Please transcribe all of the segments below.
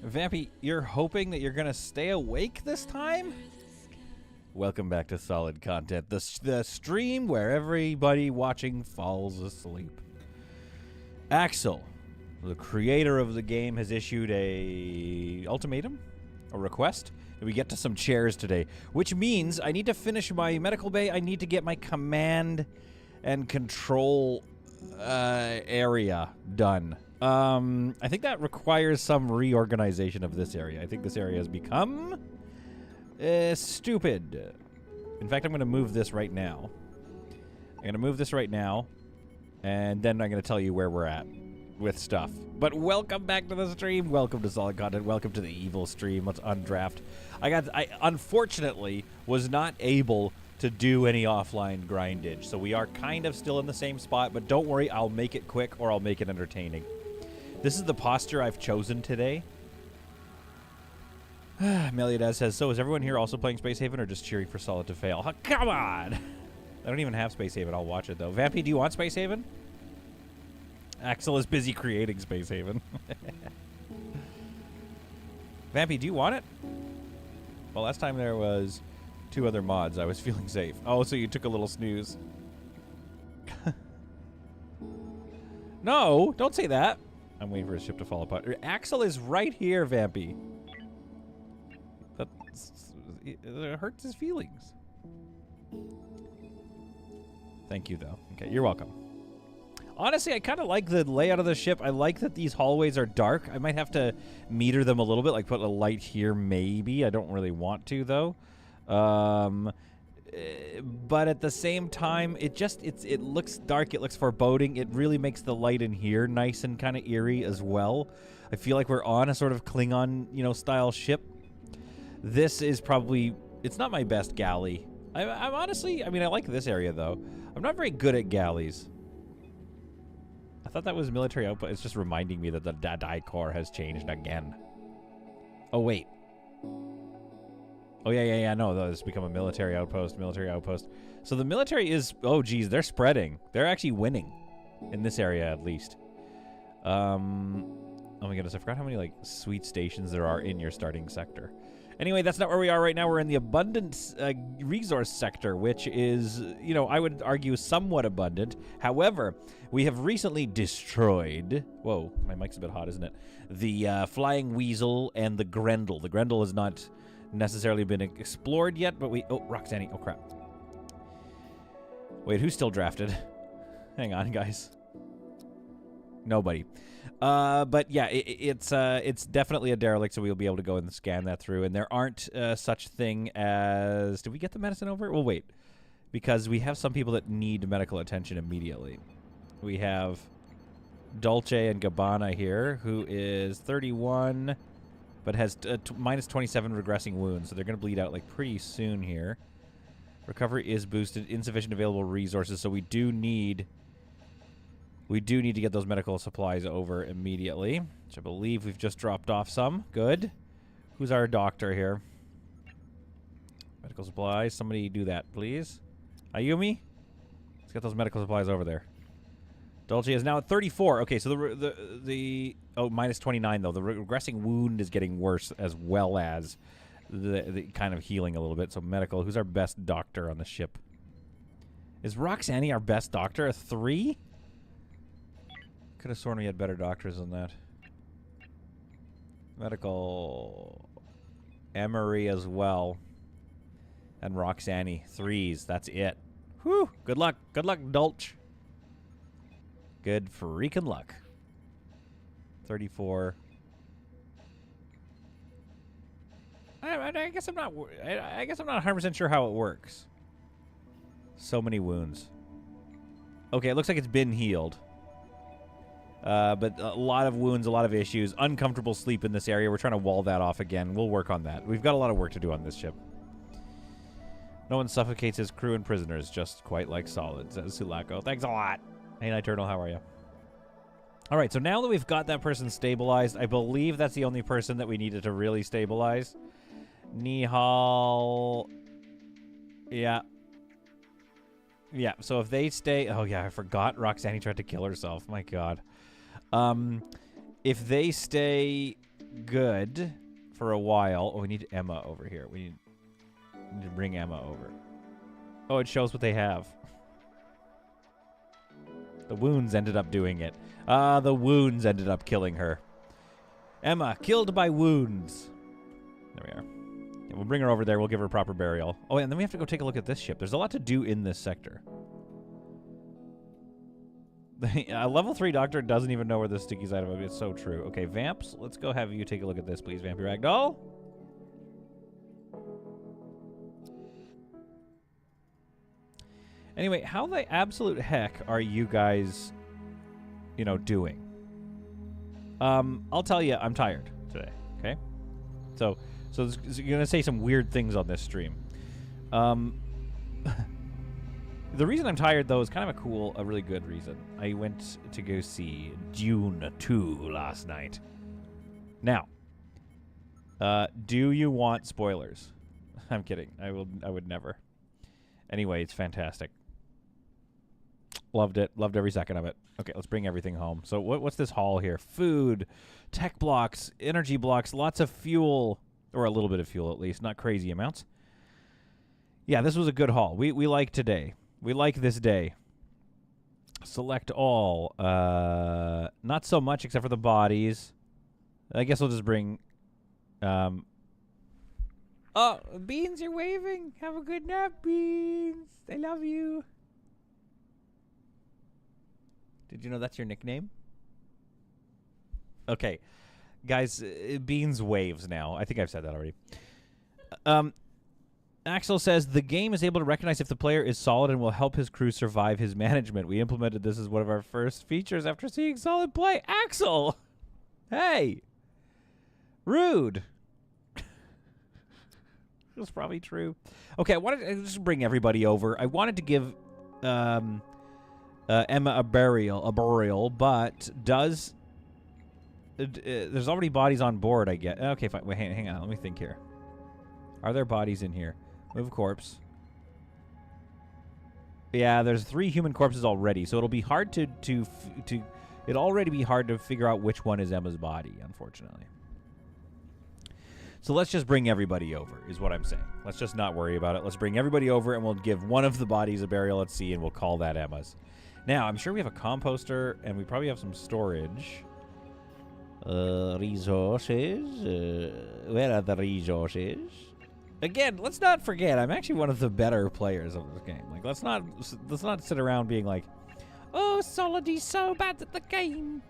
Vampy, you're hoping that you're gonna stay awake this time? Welcome back to Solid Content, the stream where everybody watching falls asleep. Axel, the creator of the game, has issued a ultimatum, a request, that we get to some chairs today, which means I need to finish my medical bay. I need to get my command and control area done. I think that requires some reorganization of this area. I think this area has become stupid. In fact, I'm going to move this right now. I'm going to move this right now, and then I'm going to tell you where we're at with stuff. But welcome back to the stream. Welcome to Solid Content. Welcome to the evil stream. Let's undraft. I unfortunately was not able to do any offline grindage, so we are kind of still in the same spot, but don't worry, I'll make it quick or I'll make it entertaining. This is the posture I've chosen today. Meliadez says, so is everyone here also playing Space Haven or just cheering for Solid to fail? Oh, come on! I don't even have Space Haven. I'll watch it, though. Vampy, do you want Space Haven? Axel is busy creating Space Haven. Vampy, do you want it? Well, last time there was 2 other mods. I was feeling safe. Oh, so you took a little snooze. No, don't say that. I'm waiting for his ship to fall apart. Axel is right here, Vampy. It hurts his feelings. Thank you, though. Okay, you're welcome. Honestly, I kind of like the layout of the ship. I like that these hallways are dark. I might have to meter them a little bit, like put a light here, maybe. I don't really want to, though. But at the same time, it looks dark, it looks foreboding. It really makes the light in here nice and kind of eerie as well. I feel like we're on a sort of Klingon, style ship. This is probably, it's not my best galley. I'm honestly, I like this area though. I'm not very good at galleys. I thought that was military output. It's just reminding me that the die core has changed again. Oh, wait. Oh, yeah, no, this has become a military outpost. So the military is, oh, geez, they're spreading. They're actually winning in this area, at least. Oh, my goodness, I forgot how many, sweet stations there are in your starting sector. Anyway, that's not where we are right now. We're in the abundant resource sector, which is, I would argue somewhat abundant. However, we have recently destroyed, whoa, my mic's a bit hot, isn't it? The Flying Weasel and the Grendel. The Grendel has not necessarily been explored yet, but oh, Roxanne, oh crap. Wait, who's still drafted? Hang on, guys. Nobody. But yeah, it's definitely a derelict, so we'll be able to go and scan that through. And there aren't such thing as... Did we get the medicine over? Well, wait. Because we have some people that need medical attention immediately. We have Dolce and Gabbana here, who is 31... but has minus 27 regressing wounds, so they're going to bleed out pretty soon here. Recovery is boosted, insufficient available resources, so we do need to get those medical supplies over immediately, which I believe we've just dropped off some. Good. Who's our doctor here? Medical supplies. Somebody do that, please. Ayumi? Let's get those medical supplies over there. Dolce is now at 34. Okay, so the minus 29 though. The regressing wound is getting worse, as well as the kind of healing a little bit. So medical. Who's our best doctor on the ship? Is Roxanne our best doctor? A 3? Could have sworn we had better doctors than that. Medical. Emery as well. And Roxanne. 3s. That's it. Whew. Good luck. Good luck, Dolce. Good freaking luck. 34. I guess I'm not 100% sure how it works. So many wounds. Okay, it looks like it's been healed. But a lot of wounds, a lot of issues. Uncomfortable sleep in this area. We're trying to wall that off again. We'll work on that. We've got a lot of work to do on this ship. No one suffocates his crew and prisoners, just quite like Solid, says Sulako. Thanks a lot. Hey, Niturnal, how are you? All right, so now that we've got that person stabilized, I believe that's the only person that we needed to really stabilize. Nihal. Yeah. Yeah, so if they stay... Oh, yeah, I forgot Roxanne tried to kill herself. My God. If they stay good for a while... Oh, we need Emma over here. We need to bring Emma over. Oh, it shows what they have. The wounds ended up doing it. The wounds ended up killing her. Emma, killed by wounds. There we are. Yeah, we'll bring her over there. We'll give her proper burial. Oh, and then we have to go take a look at this ship. There's a lot to do in this sector. A level 3 doctor doesn't even know where the sticky side of it is. It's so true. Okay, Vamps, let's go have you take a look at this, please, Vampy Ragdoll. Anyway, how the absolute heck are you guys, you know, doing? I'll tell you, I'm tired today, okay? So you're going to say some weird things on this stream. The reason I'm tired, though, is kind of a really good reason. I went to go see Dune 2 last night. Now, do you want spoilers? I'm kidding. I would never. Anyway, it's fantastic. Loved it. Loved every second of it. Okay, let's bring everything home. So what's this haul here? Food, tech blocks, energy blocks, lots of fuel, or a little bit of fuel at least, not crazy amounts. Yeah, this was a good haul. We like today. We like this day. Select all. Not so much except for the bodies. I guess we'll just bring... Oh, Beans, you're waving. Have a good nap, Beans. I love you. Did you know that's your nickname? Okay. Guys, Beans waves now. I think I've said that already. Axel says, the game is able to recognize if the player is solid and will help his crew survive his management. We implemented this as one of our first features after seeing solid play. Axel! Hey! Rude. That's probably true. Okay, I wanted to just bring everybody over. I wanted to give Emma a burial, but does... there's already bodies on board, I get. Okay, fine. Wait, hang on. Let me think here. Are there bodies in here? Move corpse. Yeah, there's 3 human corpses already, so it'll be hard it'll already be hard to figure out which one is Emma's body, unfortunately. So let's just bring everybody over, is what I'm saying. Let's just not worry about it. Let's bring everybody over, and we'll give one of the bodies a burial at sea, and we'll call that Emma's. Now, I'm sure we have a composter, and we probably have some storage. Resources. Where are the resources? Again, let's not forget, I'm actually one of the better players of this game. Like, let's not sit around being like, oh, Solidy's so bad at the game.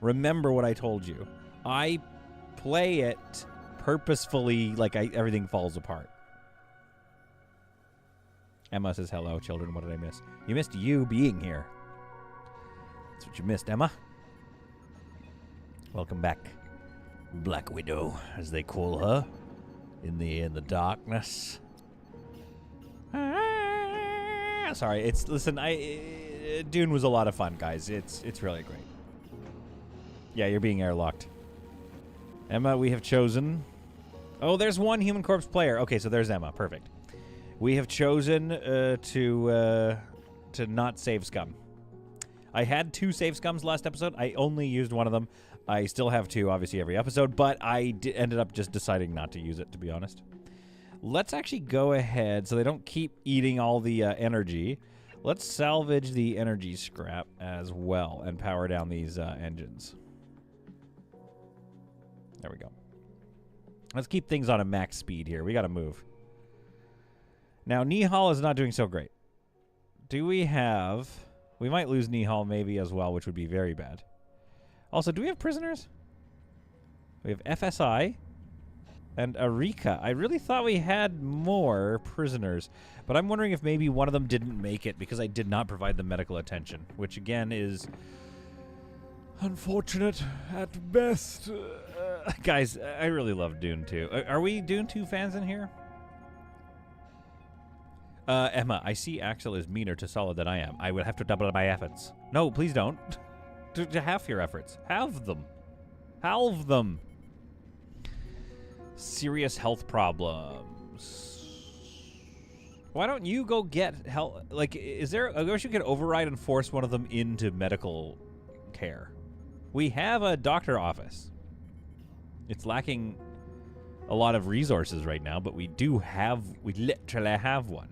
Remember what I told you. I play it purposefully like everything falls apart. Emma says, hello, children. What did I miss? You missed you being here. That's what you missed, Emma. Welcome back. Black Widow, as they call her. In the darkness. Sorry, Dune was a lot of fun, guys. It's really great. Yeah, you're being airlocked. Emma, we have chosen. Oh, there's one human corpse player. Okay, so there's Emma. Perfect. We have chosen to not save scum. I had 2 save scums last episode. I only used one of them. I still have 2, obviously, every episode, but I ended up just deciding not to use it, to be honest. Let's actually go ahead, so they don't keep eating all the energy. Let's salvage the energy scrap as well and power down these engines. There we go. Let's keep things on a max speed here. We got to move. Now, Nihal is not doing so great. Do we have... We might lose Nihal maybe as well, which would be very bad. Also, do we have prisoners? We have FSI and Arika. I really thought we had more prisoners, but I'm wondering if maybe one of them didn't make it because I did not provide them medical attention, which again is unfortunate at best. Guys, I really love Dune 2. Are we Dune 2 fans in here? Emma, I see Axel is meaner to Solid than I am. I would have to double my efforts. No, please don't. To half your efforts. Have them. Halve them. Serious health problems. Why don't you go get help? Like, is there... I wish you could override and force one of them into medical care. We have a doctor office. It's lacking a lot of resources right now, but we literally have one.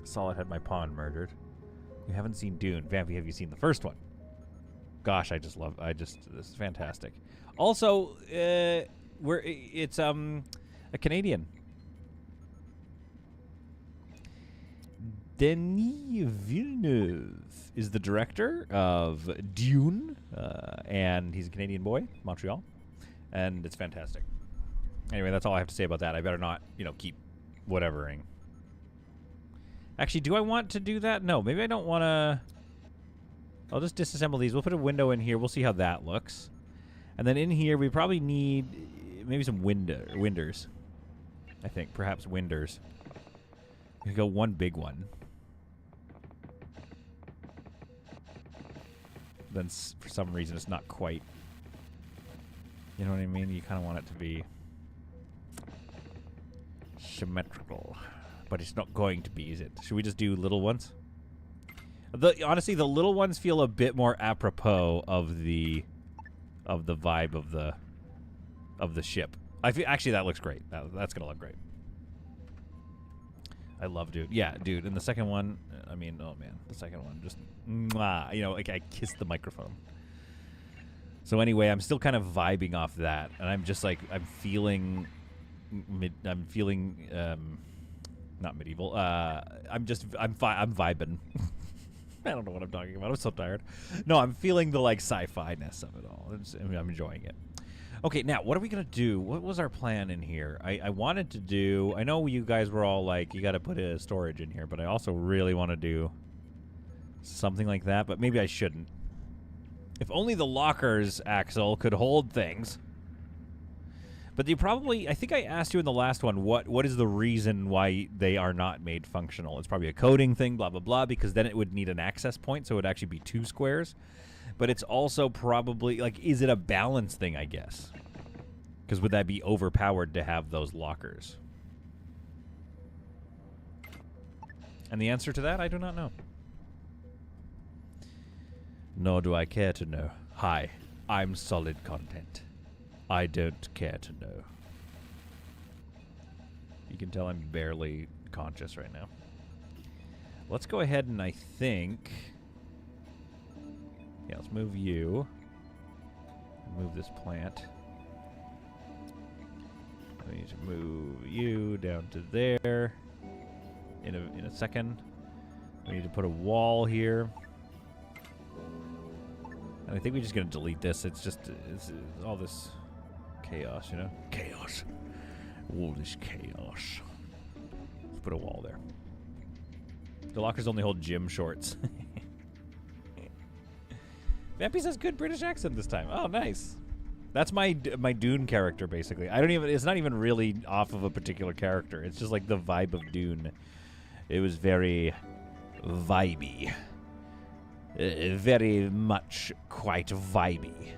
Solid had my pawn murdered. We haven't seen Dune. Vampy, have you seen the first one? Gosh, this is fantastic. Also, it's a Canadian. Denis Villeneuve is the director of Dune, and he's a Canadian boy, Montreal, and it's fantastic. Anyway, that's all I have to say about that. I better not, keep whatevering. Actually, do I want to do that? No, maybe I don't want to. I'll just disassemble these. We'll put a window in here. We'll see how that looks. And then in here, we probably need maybe some winders. I think, perhaps winders. We could go one big one. Then for some reason it's not quite, you know what I mean? You kind of want it to be symmetrical, but it's not going to be, is it? Should we just do little ones? Honestly, the little ones feel a bit more apropos of the vibe of the ship. Actually, that looks great. That's gonna look great. I love Dude. Yeah, dude. And the second one, I mean, oh man, the second one just, mwah, like I kissed the microphone. So anyway, I'm still kind of vibing off that, and I'm just like, I'm feeling not medieval. I'm vibing. I don't know what I'm talking about. I'm so tired. No, I'm feeling the like sci-fi-ness of it all. I'm enjoying it. Okay, now, what are we going to do? What was our plan in here? I wanted to do... I know you guys were all like, you got to put a storage in here, but I also really want to do something like that, but maybe I shouldn't. If only the lockers, Axel, could hold things. But you probably... I think I asked you in the last one, what is the reason why they are not made functional? It's probably a coding thing, blah, blah, blah, because then it would need an access point, so it would actually be 2 squares. But it's also probably, like, is it a balance thing, I guess? Because would that be overpowered to have those lockers? And the answer to that, I do not know. Nor do I care to know. Hi, I'm solid content. I don't care to know. You can tell I'm barely conscious right now. Let's go ahead and I think... Yeah, let's move you. Move this plant. I need to move you down to there. In a second. We need to put a wall here. And I think we're just gonna delete this. It's all this chaos, you know? Chaos. All this chaos. Let's put a wall there. The lockers only hold gym shorts. Vampy says good British accent this time. Oh, nice. That's my Dune character, basically. It's not even really off of a particular character. It's just like the vibe of Dune. It was very vibey. Very much quite vibey.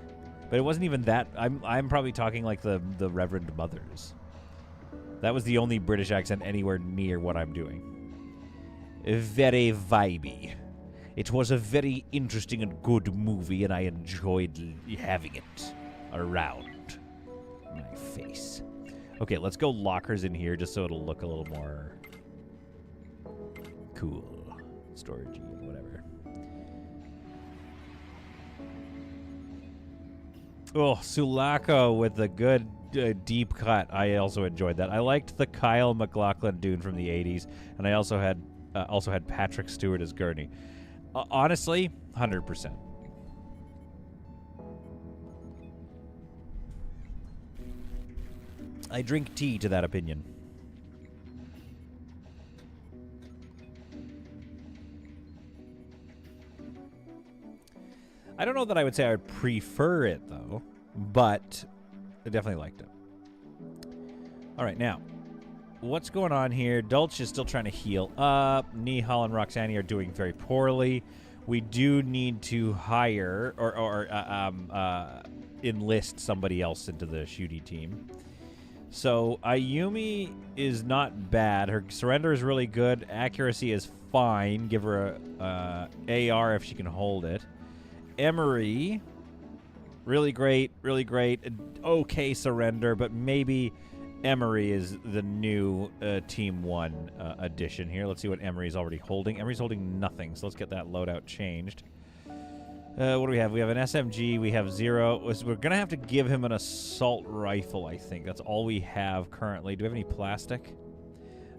But it wasn't even that. I'm probably talking like the Reverend Mothers. That was the only British accent anywhere near what I'm doing. Very vibey. It was a very interesting and good movie, and I enjoyed having it around my face. Okay, let's go lockers in here just so it'll look a little more cool. Storage and whatever. Oh, Sulaco with the good deep cut. I also enjoyed that. I liked the Kyle MacLachlan Dune from the 80s, and I also had Patrick Stewart as Gurney. Honestly, 100%. I drink tea to that opinion. I don't know that I would say I would prefer it, though, but I definitely liked it. All right, now, what's going on here? Dulce is still trying to heal up. Nihal and Roxanne are doing very poorly. We do need to hire or enlist somebody else into the shooty team. So Ayumi is not bad. Her surrender is really good. Accuracy is fine. Give her a AR if she can hold it. Emery. Really great, really great. Okay surrender, but maybe Emery is the new Team 1 addition here. Let's see what Emery's already holding. Emery's holding nothing, so let's get that loadout changed. What do we have? We have an SMG. We have 0. We're going to have to give him an assault rifle, I think. That's all we have currently. Do we have any plastic?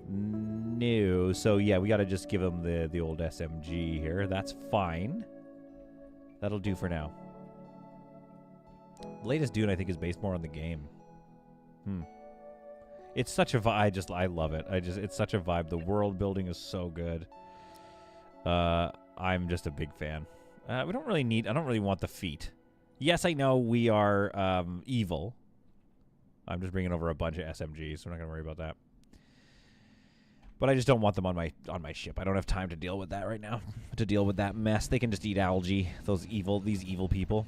No. So, yeah, we got to just give him the old SMG here. That's fine. That'll do for now. The latest Dune, I think, is based more on the game. It's such a vibe. I love it. It's such a vibe. The world building is so good. I'm just a big fan. We don't really need... I don't really want the feet. Yes, I know we are evil. I'm just bringing over a bunch of SMGs, so we're not going to worry about that. But I just don't want them on my ship. I don't have time to deal with that right now. To deal with that mess. They can just eat algae. These evil people.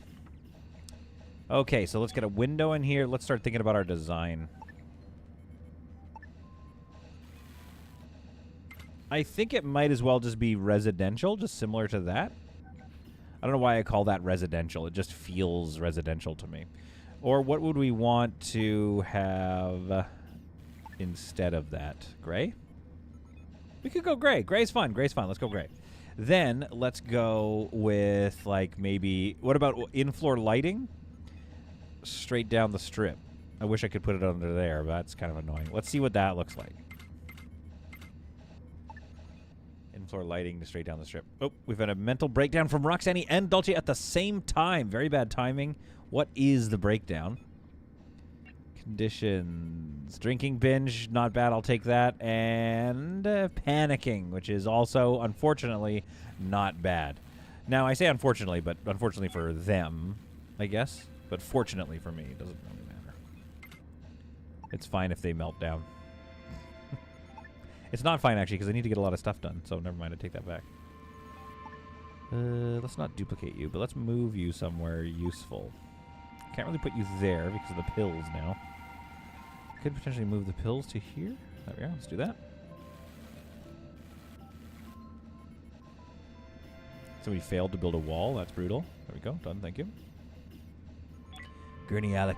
Okay, so let's get a window in here. Let's start thinking about our design. I think it might as well just be residential, just similar to that. I don't know why I call that residential. It just feels residential to me. Or what would we want to have instead of that? Gray? We could go gray. Gray's fun. Gray's fun. Let's go gray. Then let's go with, like, maybe... What about in-floor lighting? Straight down the strip. I wish I could put it under there, but that's kind of annoying. Let's see what that looks like. In-floor lighting straight down the strip. Oh, we've had a mental breakdown from Roxanne and Dolce at the same time. Very bad timing. What is the breakdown? Conditions. Drinking binge. Not bad. I'll take that. And panicking, which is also, unfortunately, not bad. Now, I say unfortunately, but unfortunately for them, I guess. But fortunately for me, it doesn't really matter. It's fine if they melt down. It's not fine, actually, because I need to get a lot of stuff done. So never mind, I take that back. Let's not duplicate you, but let's move you somewhere useful. Can't really put you there because of the pills now. Could potentially move the pills to here. There we are. Let's do that. Somebody failed to build a wall. That's brutal. There we go. Done. Thank you. Gurney Alec.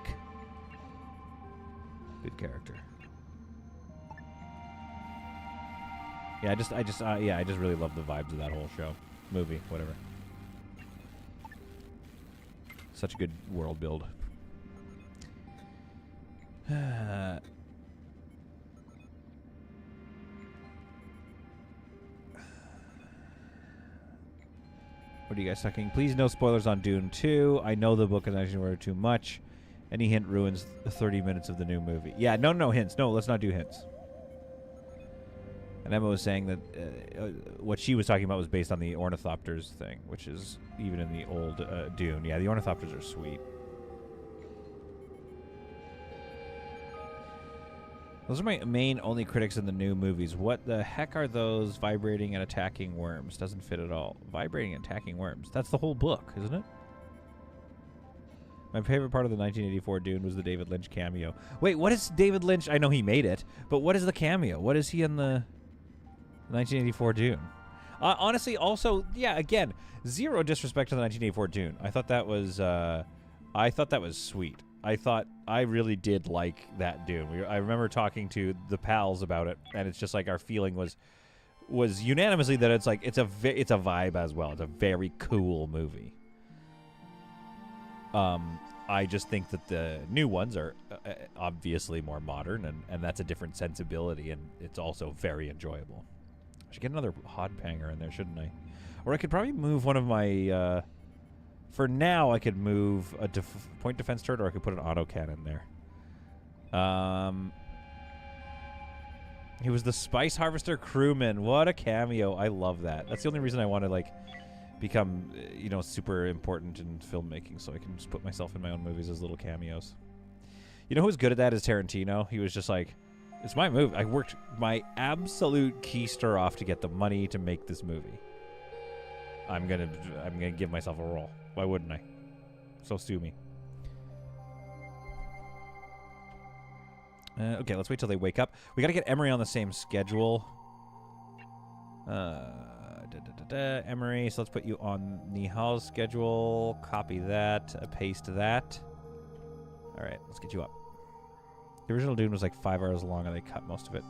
Good character. Yeah, I just really love the vibes of that whole show, movie, whatever. Such a good world build. What are you guys talking? Please, no spoilers on Dune 2. I know the book is actually too much. Any hint ruins 30 minutes of the new movie. Yeah, no hints. No, let's not do hints. And Emma was saying that what she was talking about was based on the ornithopters thing, which is even in the old Dune. Yeah, the ornithopters are sweet. Those are my main only critics in the new movies. What the heck are those vibrating and attacking worms? Doesn't fit at all. Vibrating and attacking worms. That's the whole book, isn't it? My favorite part of the 1984 Dune was the David Lynch cameo. Wait, what is David Lynch? I know he made it, but what is the cameo? What is he in the 1984 Dune? Honestly, also, yeah, again, zero disrespect to the 1984 Dune. I thought that was sweet. I really did like that Dune. I remember talking to the pals about it, and it's just like our feeling was unanimously that it's like it's a vibe as well. It's a very cool movie. I just think that the new ones are obviously more modern, and that's a different sensibility, and it's also very enjoyable. I should get another hod panger in there, shouldn't I? Or I could probably move one of my... for now, I could move a point defense turret, or I could put an autocannon there. He was the Spice Harvester crewman. What a cameo. I love that. That's the only reason I want to, like, become, super important in filmmaking, so I can just put myself in my own movies as little cameos. You know who's good at that is Tarantino. He was just like, it's my movie. I worked my absolute keister off to get the money to make this movie. I'm gonna give myself a role. Why wouldn't I? So sue me. Okay, let's wait till they wake up. We gotta get Emery on the same schedule. Emery, so let's put you on Nihal's schedule. Copy that. Paste that. All right, let's get you up. The original Dune was like 5 hours long, and they cut most of it.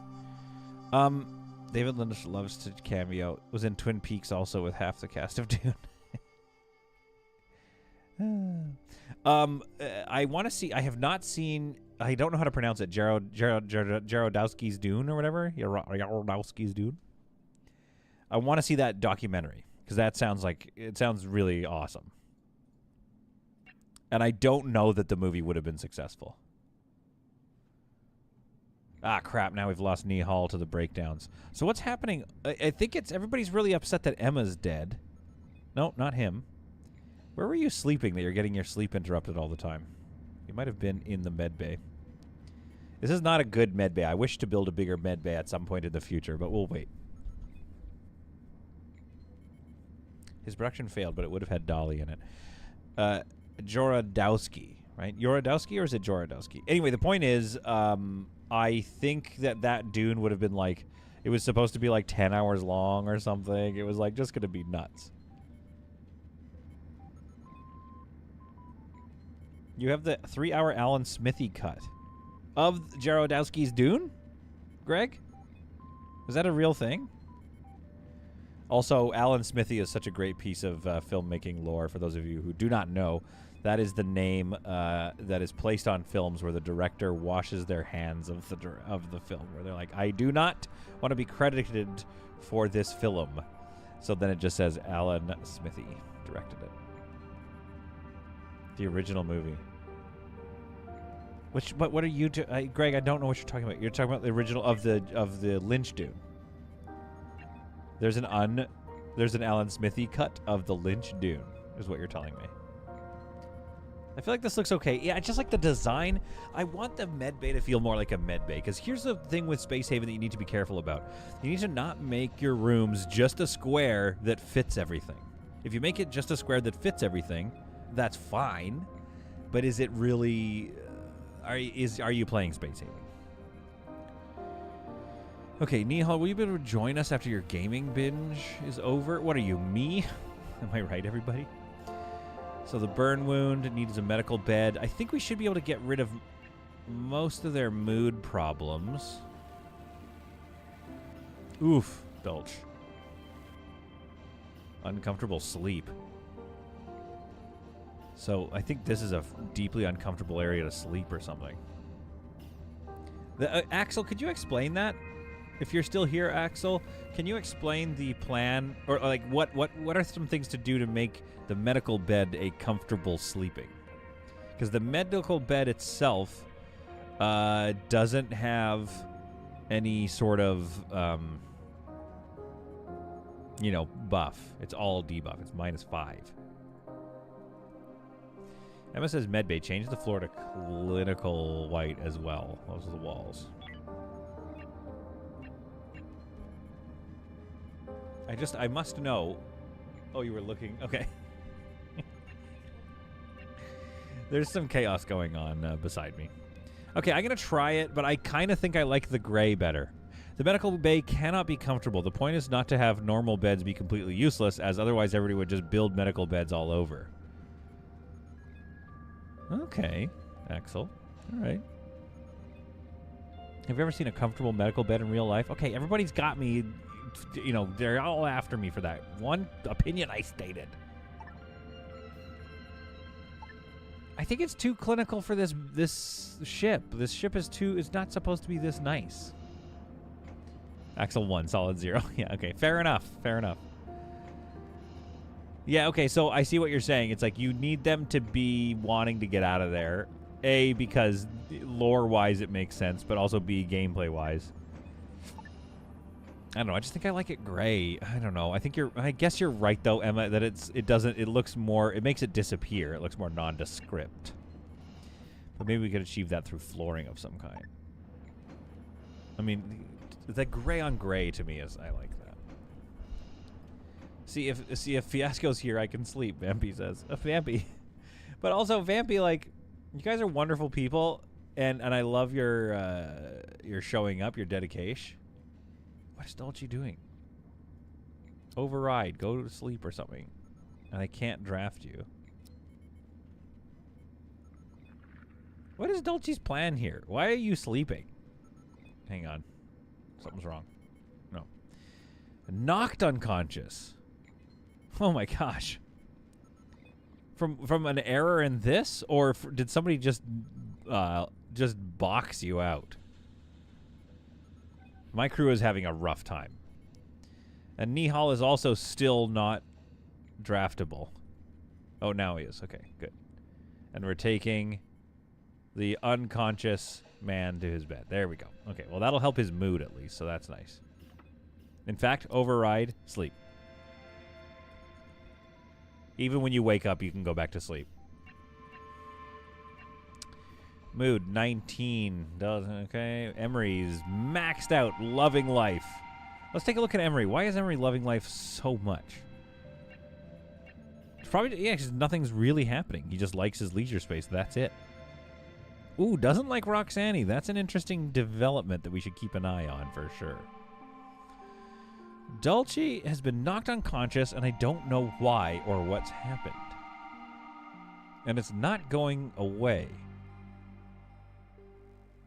David Lynch loves to cameo. Was in Twin Peaks also with half the cast of Dune. I want to see. I have not seen. I don't know how to pronounce it. Jarodowski's Dune or whatever. Jarodowski's Dune. I want to see that documentary because that sounds like it sounds really awesome. And I don't know that the movie would have been successful. Ah, crap. Now we've lost Nihal to the breakdowns. So what's happening? I think it's everybody's really upset that Emma's dead. No, not him. Where were you sleeping that you're getting your sleep interrupted all the time? You might have been in the med bay. This is not a good med bay. I wish to build a bigger med bay at some point in the future, but we'll wait. His production failed, but it would have had Dolly in it. Jorodowski, right? Jorodowski, or is it Jorodowski? Anyway, the point is, I think that Dune would have been like, it was supposed to be like 10 hours long or something. It was like just going to be nuts. You have the 3-hour Alan Smithy cut of Jarodowski's Dune, Greg? Is that a real thing? Also, Alan Smithy is such a great piece of filmmaking lore. For those of you who do not know, that is the name that is placed on films where the director washes their hands of the film, where they're like, I do not want to be credited for this film. So then it just says Alan Smithy directed it. The original movie. But what are you Greg, I don't know what you're talking about. You're talking about the original of the Lynch Dune. There's an Alan Smithy cut of the Lynch Dune, is what you're telling me. I feel like this looks okay. Yeah, I just like the design. I want the med bay to feel more like a med bay, because here's the thing with Space Haven that you need to be careful about. You need to not make your rooms just a square that fits everything. If you make it just a square that fits everything, that's fine. But is it really... Are you playing Space Haven? Okay, Nihal, will you be able to join us after your gaming binge is over? What are you, me? Am I right, everybody? So the burn wound needs a medical bed. I think we should be able to get rid of most of their mood problems. Oof, belch. Uncomfortable sleep. So I think this is a deeply uncomfortable area to sleep or something. Axel, could you explain that? If you're still here, Axel, can you explain the plan, or like what are some things to do to make the medical bed a comfortable sleeping? Because the medical bed itself doesn't have any sort of buff. It's all debuff. It's -5. Emma says medbay. Change the floor to clinical white as well. Those are the walls. I must know. Oh, you were looking. Okay. There's some chaos going on beside me. Okay, I'm going to try it, but I kind of think I like the gray better. The medical bay cannot be comfortable. The point is not to have normal beds be completely useless, as otherwise everybody would just build medical beds all over. Okay, Axel. All right. Have you ever seen a comfortable medical bed in real life? Okay, everybody's got me. They're all after me for that one opinion I stated. I think it's too clinical for this ship. This ship is not supposed to be this nice. Axel 1, solid 0. Yeah, okay, fair enough. Yeah, okay, so I see what you're saying. It's like you need them to be wanting to get out of there. A, because lore-wise it makes sense, but also B, gameplay-wise. I don't know. I just think I like it gray. I don't know. I guess you're right though, Emma, that it makes it disappear. It looks more nondescript. But maybe we could achieve that through flooring of some kind. I mean, the gray on gray to me I like that. See if Fiasco's here, I can sleep, Vampy says. Vampy. But also Vampy, like, you guys are wonderful people, and I love your showing up, your dedication. What is Dolce doing? Override. Go to sleep or something. And I can't draft you. What is Dulce's plan here? Why are you sleeping? Hang on. Something's wrong. No. Knocked unconscious. Oh my gosh. From an error in this? Or did somebody just box you out? My crew is having a rough time. And Nihal is also still not draftable. Oh, now he is. Okay, good. And we're taking the unconscious man to his bed. There we go. Okay, well, that'll help his mood at least, so that's nice. In fact, override, sleep. Even when you wake up, you can go back to sleep. Mood, 19. Okay, Emery's maxed out, loving life. Let's take a look at Emery. Why is Emery loving life so much? It's probably, yeah, because nothing's really happening. He just likes his leisure space. That's it. Ooh, doesn't like Roxanne. That's an interesting development that we should keep an eye on for sure. Dulce has been knocked unconscious, and I don't know why or what's happened. And it's not going away.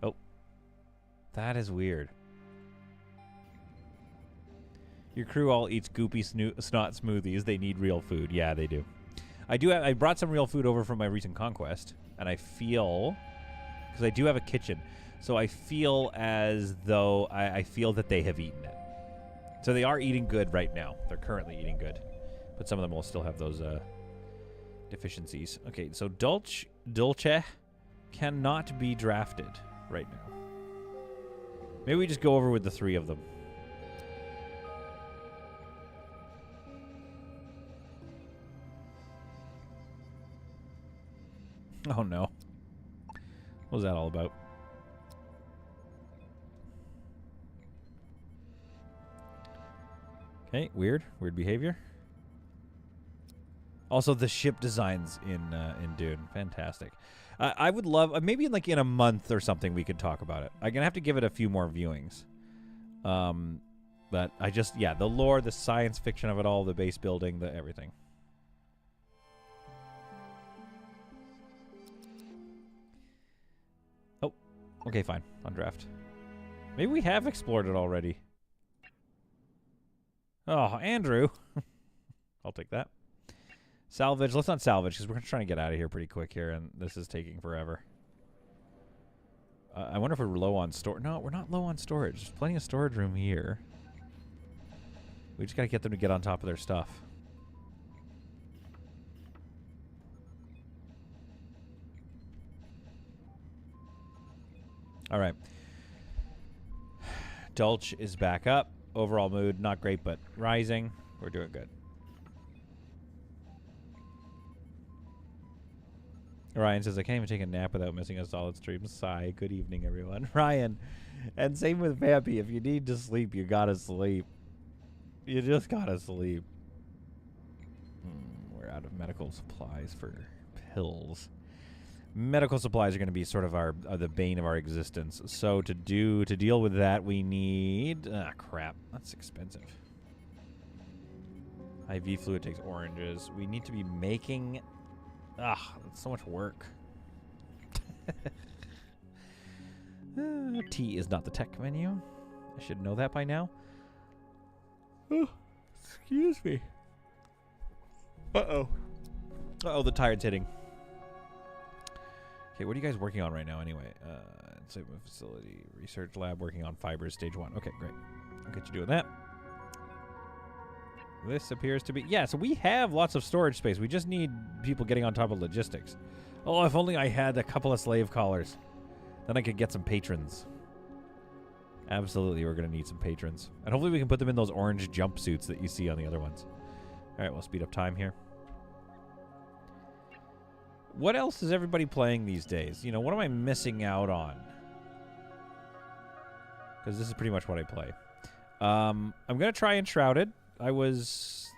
Oh. That is weird. Your crew all eats goopy snot smoothies. They need real food. Yeah, they do. I brought some real food over from my recent conquest, and I feel... because I do have a kitchen, so I feel as though I feel that they have eaten it. So they are eating good right now. They're currently eating good. But some of them will still have those deficiencies. Okay, so Dulce cannot be drafted right now. Maybe we just go over with the 3 of them. Oh no. What was that all about? Okay, weird behavior. Also, the ship designs in Dune, fantastic. I would love maybe like in a month or something we could talk about it. I'm gonna have to give it a few more viewings. But I just the lore, the science fiction of it all, the base building, the everything. Oh, okay, fine. On draft. Maybe we have explored it already. Oh, Andrew. I'll take that. Salvage. Let's not salvage because we're trying to get out of here pretty quick here, and this is taking forever. I wonder if we're low on storage. No, we're not low on storage. There's plenty of storage room here. We just got to get them to get on top of their stuff. All right. Dulce is back up. Overall mood, not great, but rising. We're doing good. Ryan says, I can't even take a nap without missing a solid stream. Sigh. Good evening, everyone. Ryan. And same with Vampy. If you need to sleep, you gotta sleep. You just gotta sleep. We're out of medical supplies for pills. Medical supplies are going to be sort of the bane of our existence. So to deal with that, we need... crap. That's expensive. IV fluid takes oranges. We need to be making... that's so much work. Tea is not the tech menu. I should know that by now. Oh, excuse me. Uh-oh. Uh-oh, the tired's hitting. Okay, what are you guys working on right now anyway? Enslavement facility, research lab, working on fibers, stage 1. Okay, great. I'll get you doing that. This appears to be... yeah, so we have lots of storage space. We just need people getting on top of logistics. Oh, if only I had a couple of slave collars. Then I could get some patrons. Absolutely, we're going to need some patrons. And hopefully we can put them in those orange jumpsuits that you see on the other ones. All right, we'll speed up time here. What else is everybody playing these days? You know, what am I missing out on? Because this is pretty much what I play. I'm going to try Enshrouded. I was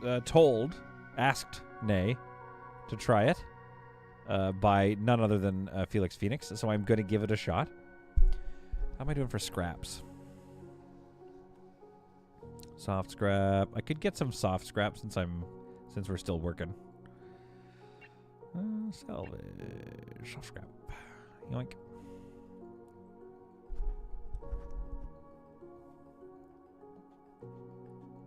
asked, to try it by none other than Felix Phoenix. So I'm going to give it a shot. How am I doing for scraps? Soft scrap. I could get some soft scrap since we're still working. Salvage. Soft scrap. Yoink.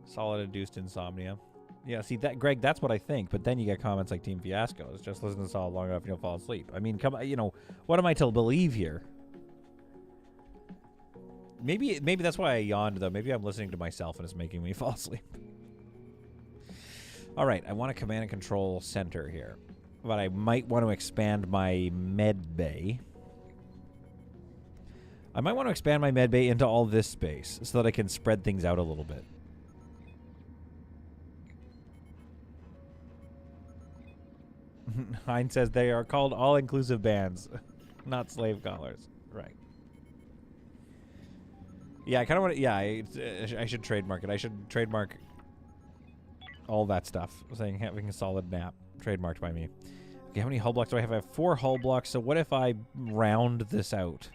Solid induced insomnia. Yeah, see that, Greg. That's what I think. But then you get comments like Team Fiasco. It's just listen to Solid long enough, you'll fall asleep. I mean, come, what am I to believe here? Maybe that's why I yawned though. Maybe I'm listening to myself and it's making me fall asleep. All right, I want a command and control center here, but I might want to expand my med bay. I might want to expand my med bay into all this space so that I can spread things out a little bit. Hein says they are called all-inclusive bands, not slave collars. Right. Yeah, I kind of want to... Yeah, I should trademark it. I should trademark all that stuff. Saying having a solid nap. Trademarked by me. Okay, how many hull blocks do I have? I have 4 hull blocks, so what if I round this out?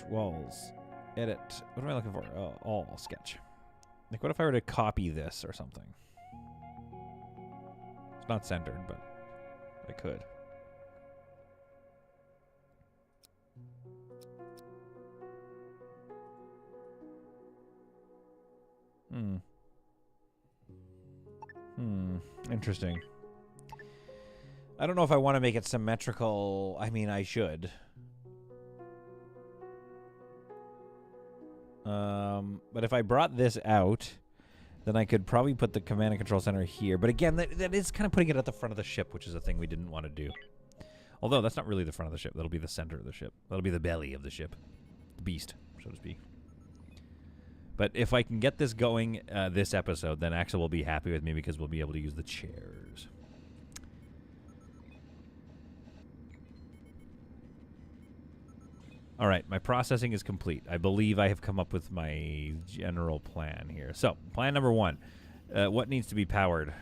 Walls. Edit. What am I looking for? All sketch. Like, what if I were to copy this or something? It's not centered, but I could. Interesting. I don't know if I want to make it symmetrical. I mean, I should. But if I brought this out, then I could probably put the command and control center here. But again, that is kind of putting it at the front of the ship, which is a thing we didn't want to do. Although, that's not really the front of the ship. That'll be the center of the ship. That'll be the belly of the ship. The beast, so to speak. But if I can get this going this episode, then Axel will be happy with me because we'll be able to use the chairs. All right, my processing is complete. I believe I have come up with my general plan here. So, plan number 1. What needs to be powered?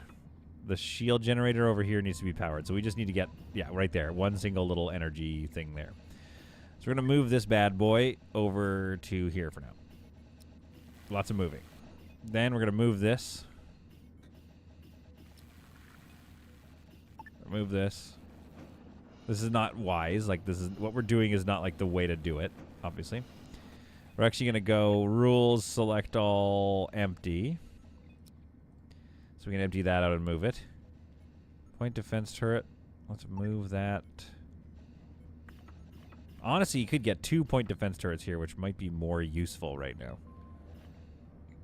The shield generator over here needs to be powered. So we just need to get, yeah, right there. One single little energy thing there. So we're going to move this bad boy over to here for now. Lots of moving. Then we're going to move this. Move this. This is not wise. Like, this is what we're doing is not like the way to do it, obviously. We're actually going to go rules, select all, empty. So we can empty that out and move it. Point defense turret. Let's move that. Honestly, you could get 2 point defense turrets here, which might be more useful right now.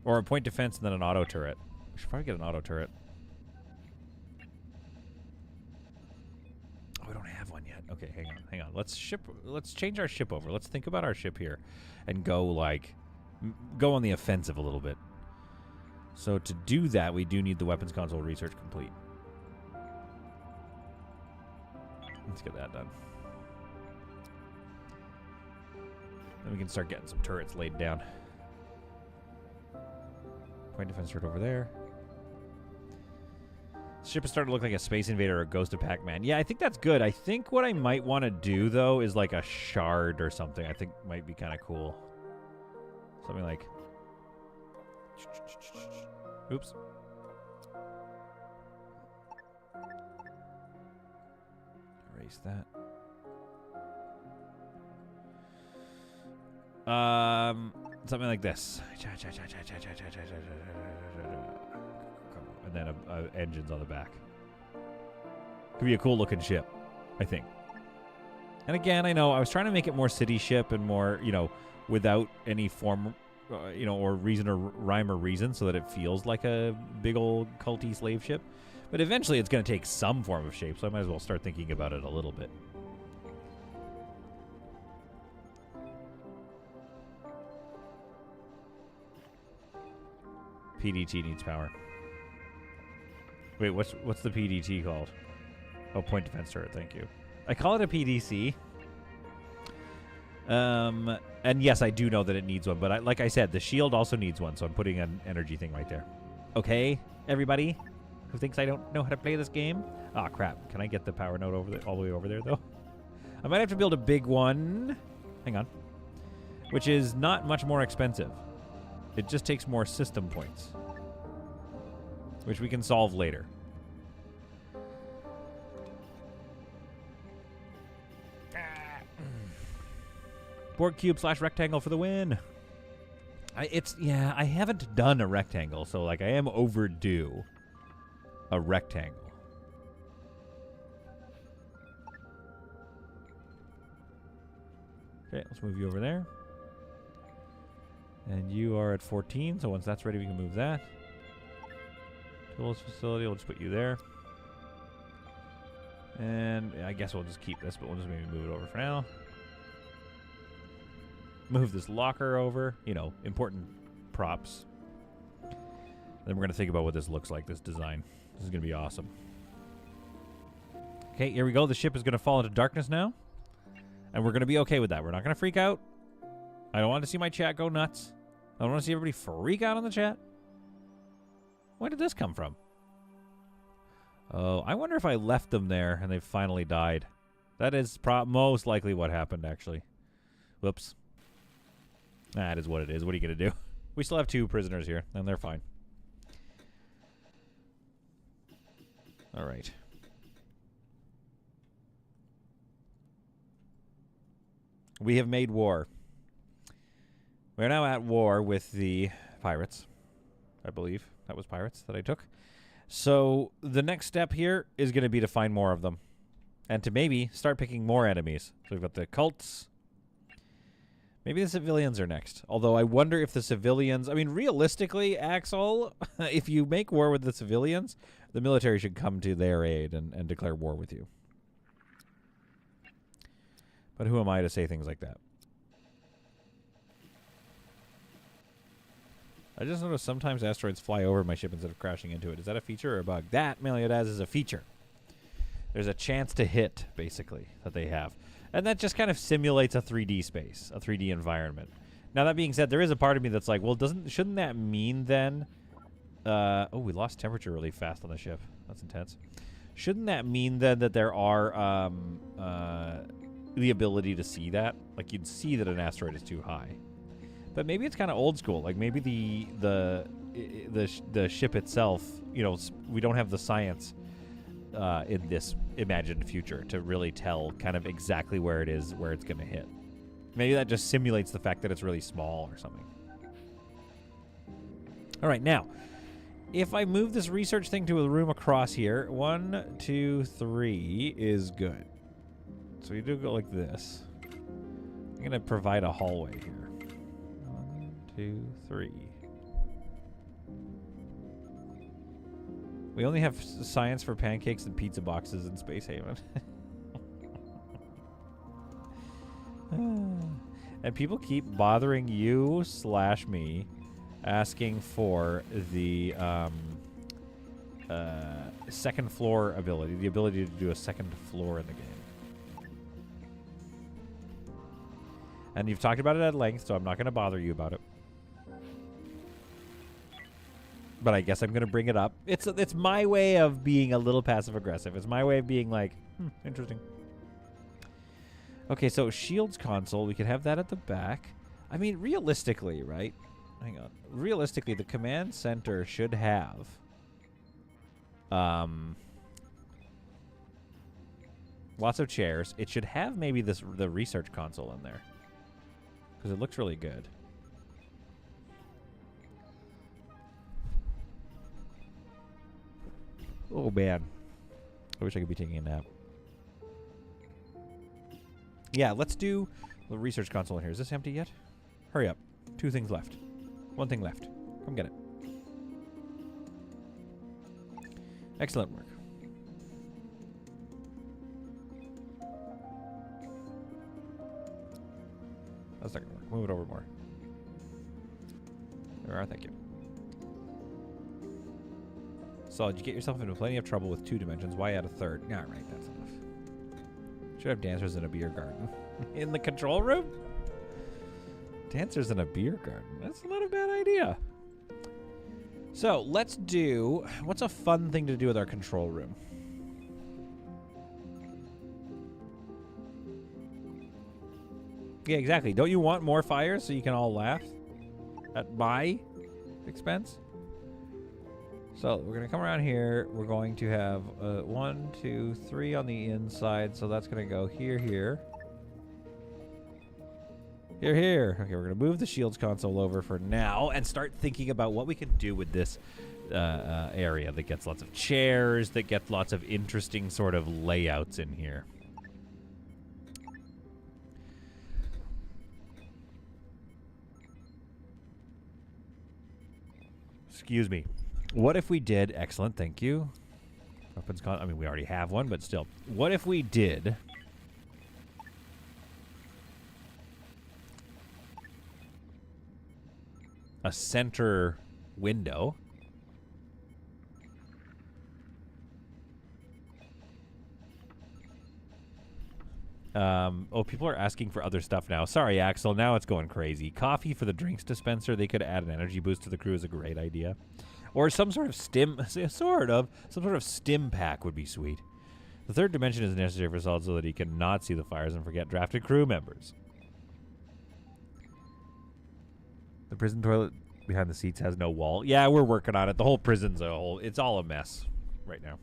Or a point defense and then an auto turret. We should probably get an auto turret. Oh, we don't have one yet. Okay, hang on. Let's change our ship over. Let's think about our ship here and go on the offensive a little bit. So to do that, we do need the weapons console research complete. Let's get that done. Then we can start getting some turrets laid down. Point defense turret over there. This ship is starting to look like a Space Invader or a Ghost of Pac-Man. Yeah, I think that's good. I think what I might want to do, though, is like a shard or something. I think might be kind of cool. Something like... Oops. Erase that. Something like this. And then engines on the back. Could be a cool looking ship, I think. And again, I know I was trying to make it more city ship and more, without any form, or reason or rhyme or reason, so that it feels like a big old culty slave ship. But eventually it's going to take some form of shape, so I might as well start thinking about it a little bit. PDT needs power. Wait, what's the PDT called? Oh, point defense turret, thank you. I call it a PDC. And yes, I do know that it needs one, but like I said, the shield also needs one, so I'm putting an energy thing right there. Okay, everybody who thinks I don't know how to play this game? Ah, crap. Can I get the power node all the way over there, though? I might have to build a big one. Hang on. Which is not much more expensive. It just takes more system points, which we can solve later. Board cube / rectangle for the win. I haven't done a rectangle, so like I am overdue a rectangle. Okay, let's move you over there. And you are at 14, so once that's ready, we can move that. Tools facility, we'll just put you there. And I guess we'll just keep this, but we'll just maybe move it over for now. Move this locker over, you know, important props. Then we're going to think about what this looks like, this design. This is going to be awesome. Okay, here we go. The ship is going to fall into darkness now. And we're going to be okay with that. We're not going to freak out. I don't want to see my chat go nuts. I don't want to see everybody freak out on the chat. Where did this come from? Oh, I wonder if I left them there and they finally died. That is most likely what happened, actually. Whoops. That is what it is. What are you going to do? We still have 2 prisoners here, and they're fine. All right. We have made war. We're now at war with the pirates. I believe that was pirates that I took. So the next step here is going to be to find more of them. And to maybe start picking more enemies. So we've got the cults. Maybe the civilians are next. Although I wonder if the civilians... I mean, realistically, Axel, if you make war with the civilians, the military should come to their aid and declare war with you. But who am I to say things like that? I just noticed sometimes asteroids fly over my ship instead of crashing into it. Is that a feature or a bug? That, Meliodas, is a feature. There's a chance to hit, basically, that they have. And that just kind of simulates a 3D space, a 3D environment. Now, that being said, there is a part of me that's like, well, shouldn't that mean then... oh, we lost temperature really fast on the ship. That's intense. Shouldn't that mean then that there are the ability to see that? Like, you'd see that an asteroid is too high. But maybe it's kind of old school. Like, maybe the ship itself, you know, we don't have the science in this imagined future to really tell kind of exactly where it is, where it's going to hit. Maybe that just simulates the fact that it's really small or something. All right, now, if I move this research thing to a room across here, 1, 2, 3 is good. So we do go like this. I'm going to provide a hallway here. 1, 2, 3. We only have science for pancakes and pizza boxes in Space Haven. And people keep bothering you / me asking for the second floor ability, the ability to do a second floor in the game. And you've talked about it at length, so I'm not going to bother you about it. But I guess I'm going to bring it up. It's my way of being a little passive-aggressive. It's my way of being like, interesting. Okay, so shields console, we could have that at the back. I mean, realistically, right? Hang on. Realistically, the command center should have lots of chairs. It should have maybe the research console in there. Because it looks really good. Oh, man. I wish I could be taking a nap. Yeah, let's do the research console in here. Is this empty yet? Hurry up. 2 things left. 1 thing left. Come get it. Excellent work. That's not going to work. Move it over more. There we are. Thank you. Solid, you get yourself into plenty of trouble with 2 dimensions. Why add a 3rd? All right, that's enough. Should have dancers in a beer garden. In the control room? Dancers in a beer garden. That's not a bad idea. So, let's do... What's a fun thing to do with our control room? Yeah, exactly. Don't you want more fires so you can all laugh? at my expense. So we're going to come around here. We're going to have 1, 2, 3 on the inside. So that's going to go here, here. Here, here. Okay, we're going to move the shields console over for now and start thinking about what we can do with this area that gets lots of chairs, that gets lots of interesting sort of layouts in here. Excuse me. What if we did... Excellent, thank you. Weapons con... I mean, we already have one, but still. What if we did... a center window. Oh, people are asking for other stuff now. Sorry, Axel. Now it's going crazy. Coffee for the drinks dispenser. They could add an energy boost to the crew is a great idea. Or some sort of stim pack would be sweet. The third dimension is necessary for Solid so that he cannot see the fires and forget drafted crew members. The prison toilet behind the seats has no wall. Yeah, we're working on it. The whole prison's it's all a mess right now.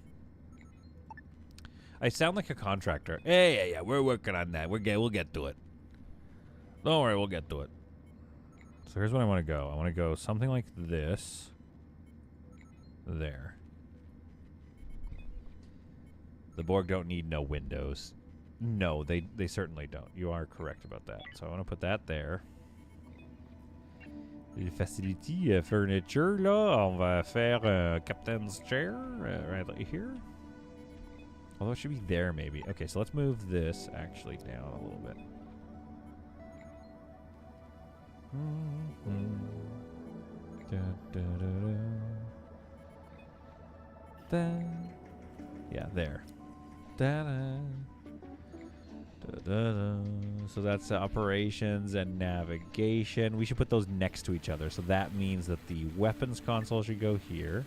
I sound like a contractor. Yeah, we're working on that. We'll get to it. Don't worry, we'll get to it. So here's what I want to go. I want to go something like this. There. The Borg don't need no windows. No, they certainly don't. You are correct about that. So I want to put that there. Les facilities furniture, là, on va faire captain's chair right here. Although it should be there, maybe. Okay, so let's move this actually down a little bit. Yeah, there. So that's operations and navigation. We should put those next to each other. So that means that the weapons console should go here.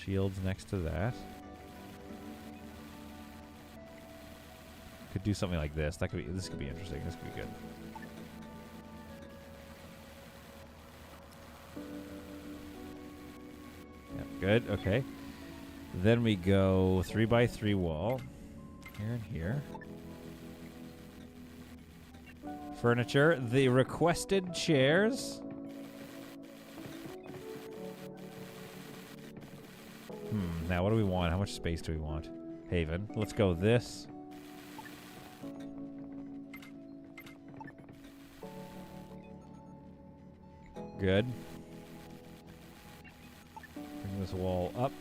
Shields next to that. Could do something like this. That could be. This could be interesting. This could be good. Yeah, good. Okay. Then we go 3x3 wall. Here and here. Furniture. The requested chairs. Now what do we want? How much space do we want? Haven. Let's go this. Good. Bring this wall up.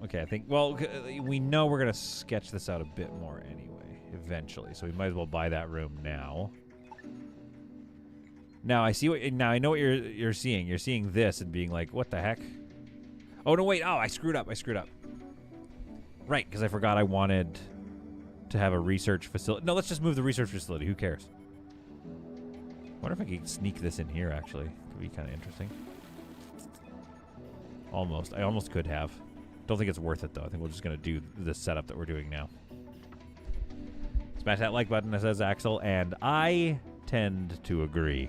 Okay, I think... Well, we know we're going to sketch this out a bit more anyway, eventually. So we might as well buy that room now. Now I see what. Now I know what you're seeing. You're seeing this and being like, "What the heck?" Oh no! Wait! Oh, I screwed up. Right, because I forgot I wanted to have a research facility. No, let's just move the research facility. Who cares? I wonder if I could sneak this in here. Actually, could be kind of interesting. Almost. I almost could have. Don't think it's worth it though. I think we're just gonna do the setup that we're doing now. Smash that like button, says Axel, and I tend to agree.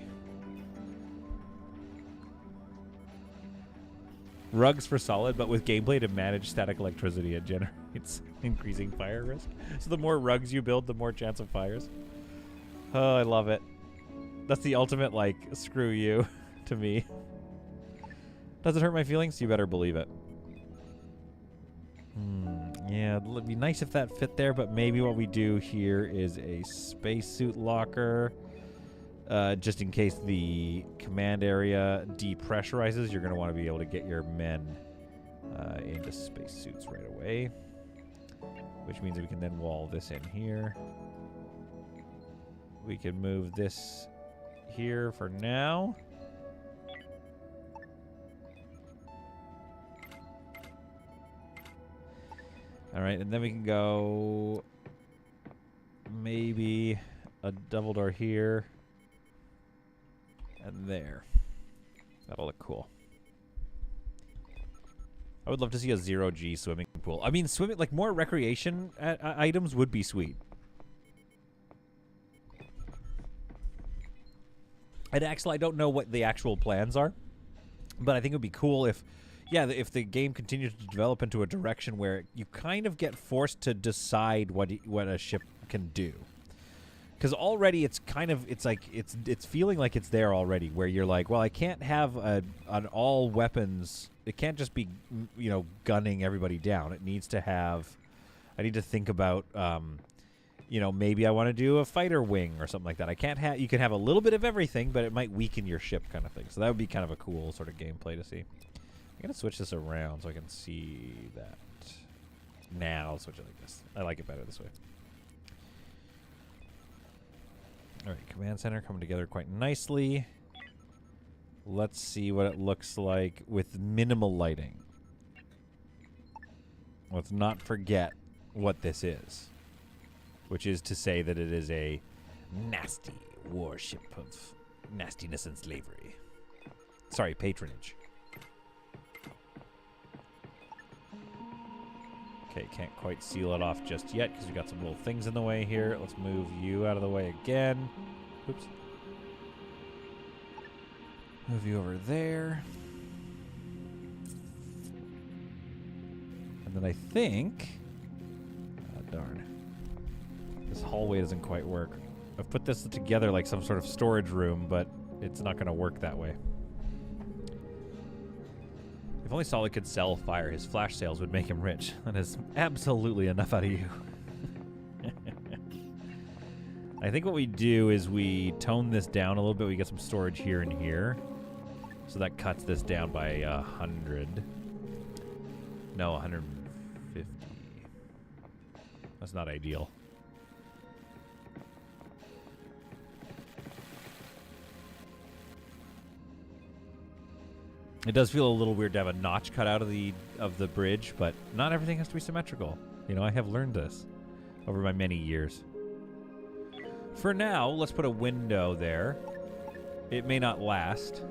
Rugs for solid, but with gameplay to manage static electricity, it generates increasing fire risk. So the more rugs you build, the more chance of fires. Oh, I love it. That's the ultimate, like, screw you to me. Does it hurt my feelings? You better believe it. Yeah, it'd be nice if that fit there, but maybe what we do here is a spacesuit locker. Just in case the command area depressurizes, you're going to want to be able to get your men into spacesuits right away. Which means we can then wall this in here. We can move this here for now. Alright, and then we can go maybe a double door here. And there. That'll look cool. I would love to see a 0G swimming pool. I mean, swimming, like, more recreation items would be sweet. And Axel, I don't know what the actual plans are, but I think it would be cool if, yeah, if the game continues to develop into a direction where you kind of get forced to decide what a ship can do. Because already it's kind of, it's like, it's feeling like it's there already, where you're like, well, I can't have an all weapons, it can't just be, you know, gunning everybody down. It needs to have, I need to think about, you know, maybe I want to do a fighter wing or something like that. I can't have, you can have a little bit of everything, but it might weaken your ship kind of thing. So that would be kind of a cool sort of gameplay to see. I'm going to switch this around so I can see that. Now I'll switch it like this. I like it better this way. All right, command center coming together quite nicely. Let's see what it looks like with minimal lighting. Let's not forget what this is, which is to say that it is a nasty warship of nastiness and slavery. Sorry, patronage. Okay, can't quite seal it off just yet because we got some little things in the way here. Let's move you out of the way again. Oops. Move you over there. And then I think... Oh, darn. This hallway doesn't quite work. I've put this together like some sort of storage room, but it's not going to work that way. If only Solid could sell fire, his flash sales would make him rich. That is absolutely enough out of you. I think what we do is we tone this down a little bit. We get some storage here and here. So that cuts this down by 100. No, 150. That's not ideal. It does feel a little weird to have a notch cut out of the bridge, but not everything has to be symmetrical. You know, I have learned this over my many years. For now, let's put a window there. It may not last.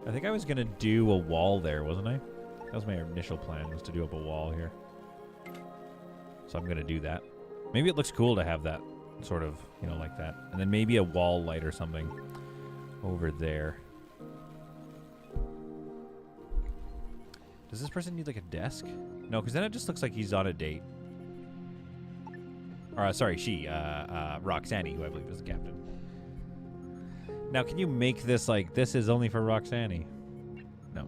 I think I was going to do a wall there, wasn't I? That was my initial plan, was to do up a wall here. So I'm going to do that. Maybe it looks cool to have that sort of, you know, like that. And then maybe a wall light or something over there. Does this person need like a desk? No, because then it just looks like he's on a date. Or, sorry, she, Roxanne, who I believe is the captain. Now, can you make this like, this is only for Roxanne? No.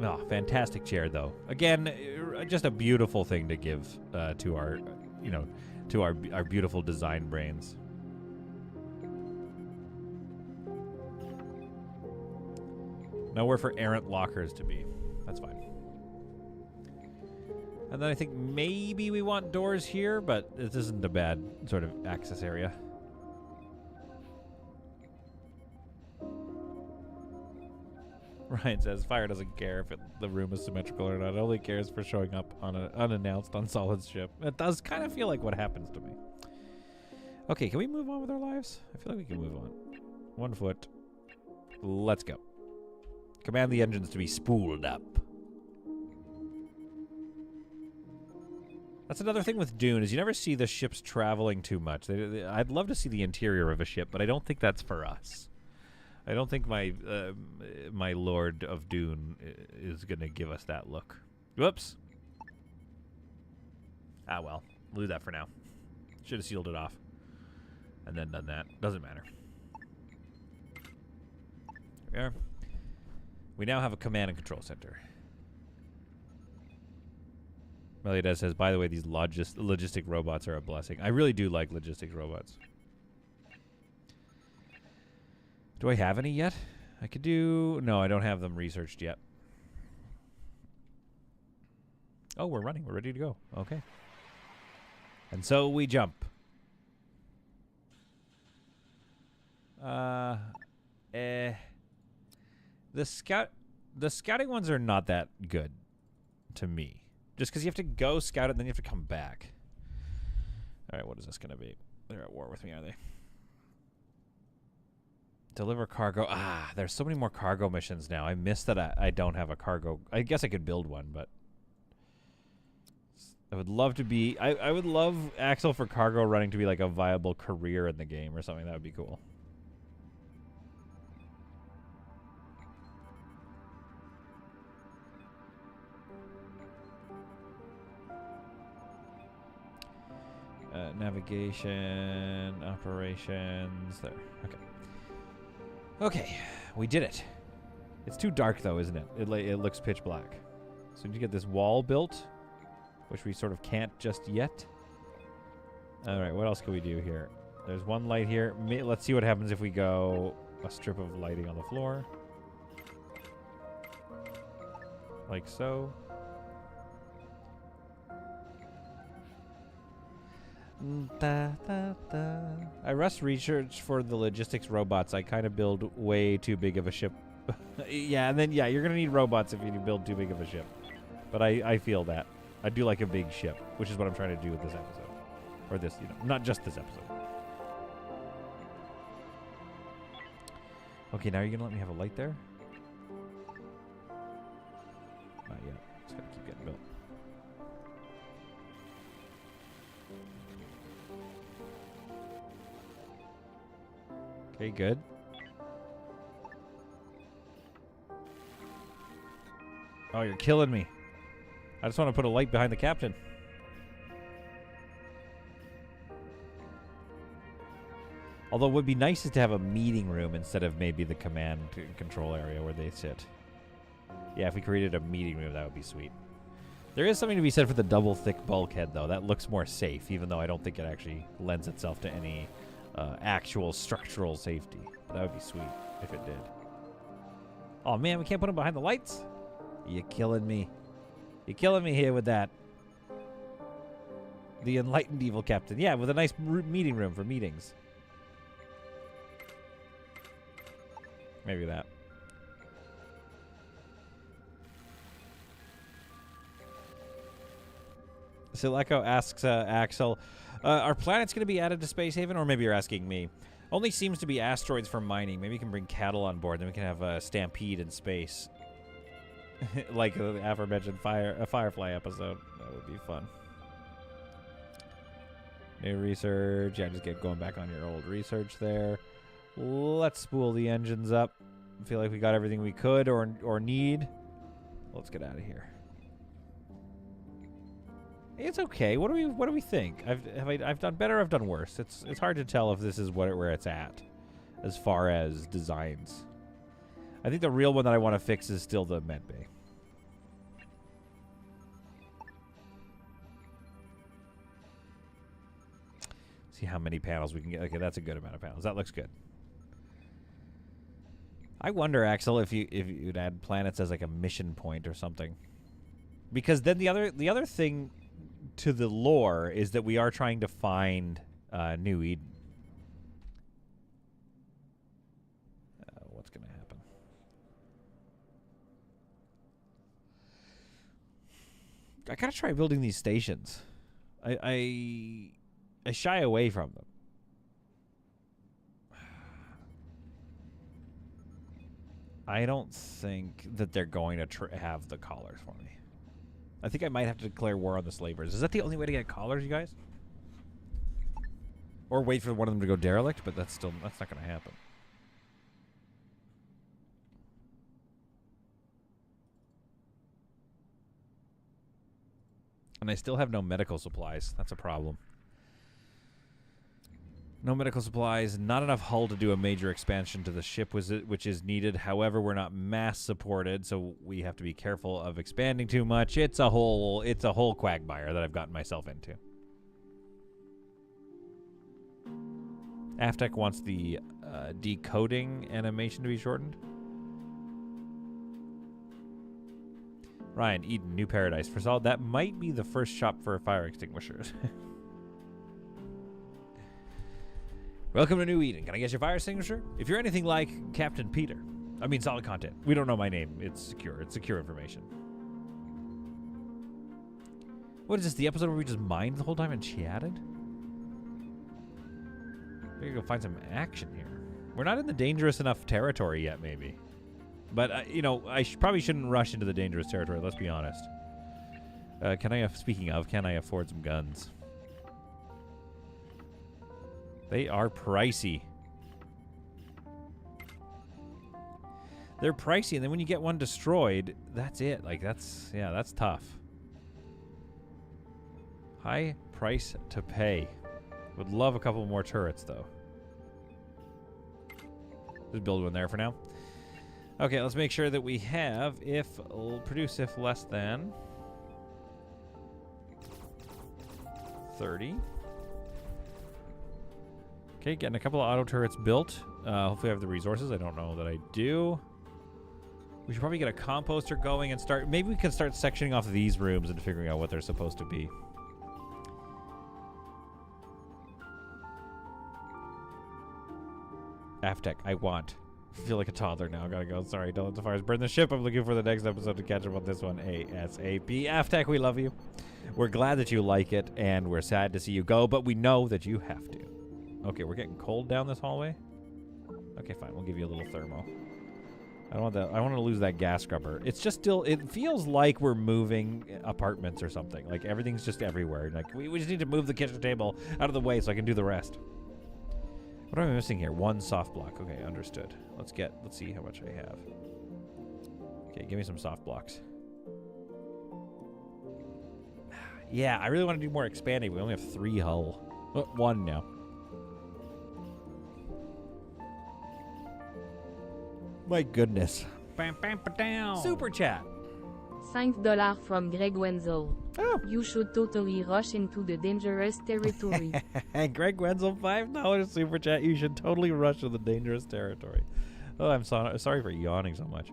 Oh, fantastic chair, though. Again, just a beautiful thing to give to our, you know, to our beautiful design brains. Nowhere for errant lockers to be. That's fine. And then I think maybe we want doors here, but this isn't a bad sort of access area. Ryan says, Fire doesn't care if the room is symmetrical or not. It only cares for showing up on unannounced on Solid's ship. It does kind of feel like what happens to me. Okay, can we move on with our lives? I feel like we can move on. 1 foot. Let's go. Command the engines to be spooled up. That's another thing with Dune, is you never see the ships traveling too much. I'd love to see the interior of a ship, but I don't think that's for us. I don't think my my Lord of Dune is going to give us that look. Whoops. Ah, well. We'll do that for now. Should have sealed it off. And then done that. Doesn't matter. There we are. We now have a command and control center. Meliades says, by the way, these logistic robots are a blessing. I really do like logistics robots. Do I have any yet? I could do... No, I don't have them researched yet. Oh, we're running. We're ready to go. Okay. And so we jump. The scouting ones are not that good to me. Just because you have to go scout it, and then you have to come back. All right, what is this going to be? They're at war with me, are they? Deliver cargo. Ah, there's so many more cargo missions now. I missed that I don't have a cargo. I guess I could build one, but I would love to be... I would love Axel for cargo running to be like a viable career in the game or something. That would be cool. Navigation, operations, there. Okay. Okay, we did it. It's too dark though, isn't it? It looks pitch black. So we need to get this wall built, which we sort of can't just yet. All right, what else can we do here? There's one light here. Let's see what happens if we go a strip of lighting on the floor. Like so. I rush research for the logistics robots. I kind of build way too big of a ship. Yeah, and then, yeah, you're going to need robots if you build too big of a ship. But I feel that. I do like a big ship, which is what I'm trying to do with this episode. Or this, you know, not just this episode. Okay, now you're going to let me have a light there? Not yet. Just got to keep getting built. Okay, good. Oh, you're killing me. I just want to put a light behind the captain. Although what would be nice is to have a meeting room instead of maybe the command and control area where they sit. Yeah, if we created a meeting room, that would be sweet. There is something to be said for the double thick bulkhead, though. That looks more safe, even though I don't think it actually lends itself to any actual structural safety. But that would be sweet if it did. Oh, man, we can't put them behind the lights? You're killing me. You're killing me here with that. The enlightened evil captain. Yeah, with a nice meeting room for meetings. Maybe that. Sileko asks Axel, are planets going to be added to Space Haven? Or maybe you're asking me. Only seems to be asteroids for mining. Maybe you can bring cattle on board. Then we can have a stampede in space. Like the aforementioned Firefly episode. That would be fun. New research. Yeah, just get going back on your old research there. Let's spool the engines up. I feel like we got everything we could or need. Let's get out of here. It's okay. What do we think? I've done better. I've done worse. It's hard to tell if this is where it's at, as far as designs. I think the real one that I want to fix is still the med bay. See how many panels we can get. Okay, that's a good amount of panels. That looks good. I wonder, Axel, if you'd add planets as like a mission point or something, because then the other thing to the lore is that we are trying to find New Eden. What's going to happen? I gotta try building these stations. I shy away from them. I don't think that they're going to have the collars for me. I think I might have to declare war on the slavers. Is that the only way to get collars, you guys? Or wait for one of them to go derelict, but that's not going to happen. And I still have no medical supplies. That's a problem. No medical supplies, not enough hull to do a major expansion to the ship, which is needed. However, we're not mass supported, so we have to be careful of expanding too much. It's a whole quagmire that I've gotten myself into. Aftec wants the decoding animation to be shortened. Ryan, Eden, New Paradise. For Solid, that might be the first shop for fire extinguishers. Welcome to New Eden. Can I get your fire extinguisher? If you're anything like Captain Peter. I mean, solid content. We don't know my name. It's secure. It's secure information. What is this, the episode where we just mined the whole time and chatted? We gotta go find some action here. We're not in the dangerous enough territory yet, maybe. But, you know, I probably shouldn't rush into the dangerous territory, let's be honest. Speaking of, can I afford some guns? They are pricey. They're pricey, and then when you get one destroyed, that's it. Like, that's tough. High price to pay. Would love a couple more turrets, though. Just build one there for now. Okay, let's make sure that we have produce if less than 30. Okay, getting a couple of auto turrets built. Hopefully I have the resources. I don't know that I do. We should probably get a composter going and start... Maybe we can start sectioning off these rooms and figuring out what they're supposed to be. Aftech, I want. I feel like a toddler now. I gotta go. Sorry, don't let the fires burn the ship. I'm looking for the next episode to catch up on this one. ASAP. Aftech, we love you. We're glad that you like it, and we're sad to see you go, but we know that you have to. Okay, we're getting cold down this hallway. Okay, fine. We'll give you a little thermo. I don't want that. I want to lose that gas scrubber. It's just still... It feels like we're moving apartments or something. Like, everything's just everywhere. Like, we just need to move the kitchen table out of the way so I can do the rest. What am I missing here? One soft block. Okay, understood. Let's see how much I have. Okay, give me some soft blocks. Yeah, I really want to do more expanding. We only have 3 hull. Oh, 1 now. My goodness. Bam, bam, ba-down. Super chat. $5 from Greg Wenzel. Oh. You should totally rush into the dangerous territory. Greg Wenzel, $5 super chat. You should totally rush to the dangerous territory. Oh, I'm sorry for yawning so much.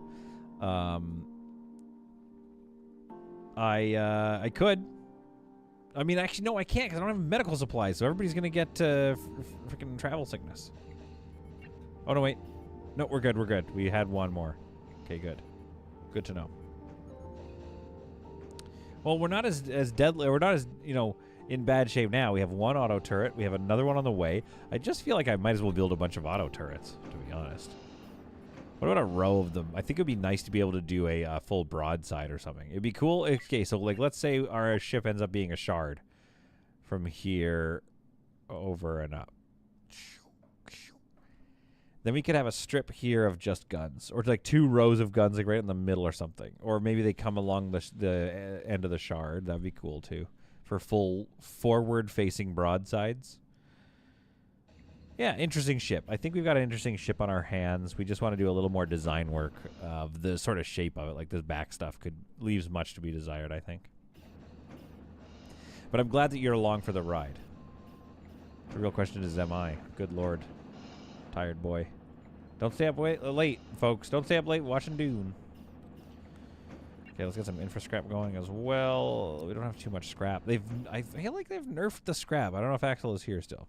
I could. I mean, actually, no, I can't because I don't have medical supplies. So everybody's gonna get freaking travel sickness. Oh no, wait. No, we're good. We're good. We had 1 more. Okay, good. Good to know. Well, we're not as deadly. We're not as, you know, in bad shape now. We have 1 auto turret. We have another one on the way. I just feel like I might as well build a bunch of auto turrets, to be honest. What about a row of them? I think it would be nice to be able to do a full broadside or something. It'd be cool. Okay, so like let's say our ship ends up being a shard from here over and up. Then we could have a strip here of just guns, or like 2 rows of guns, like right in the middle or something. Or maybe they come along the end of the shard. That'd be cool too, for full forward-facing broadsides. Yeah, interesting ship. I think we've got an interesting ship on our hands. We just want to do a little more design work of the sort of shape of it. Like this back stuff leaves much to be desired, I think. But I'm glad that you're along for the ride. The real question is, am I? Good Lord. Tired boy. Don't stay up late, folks. Don't stay up late watching Dune. Okay, let's get some infra scrap going as well. We don't have too much scrap. I feel like they've nerfed the scrap. I don't know if Axel is here still.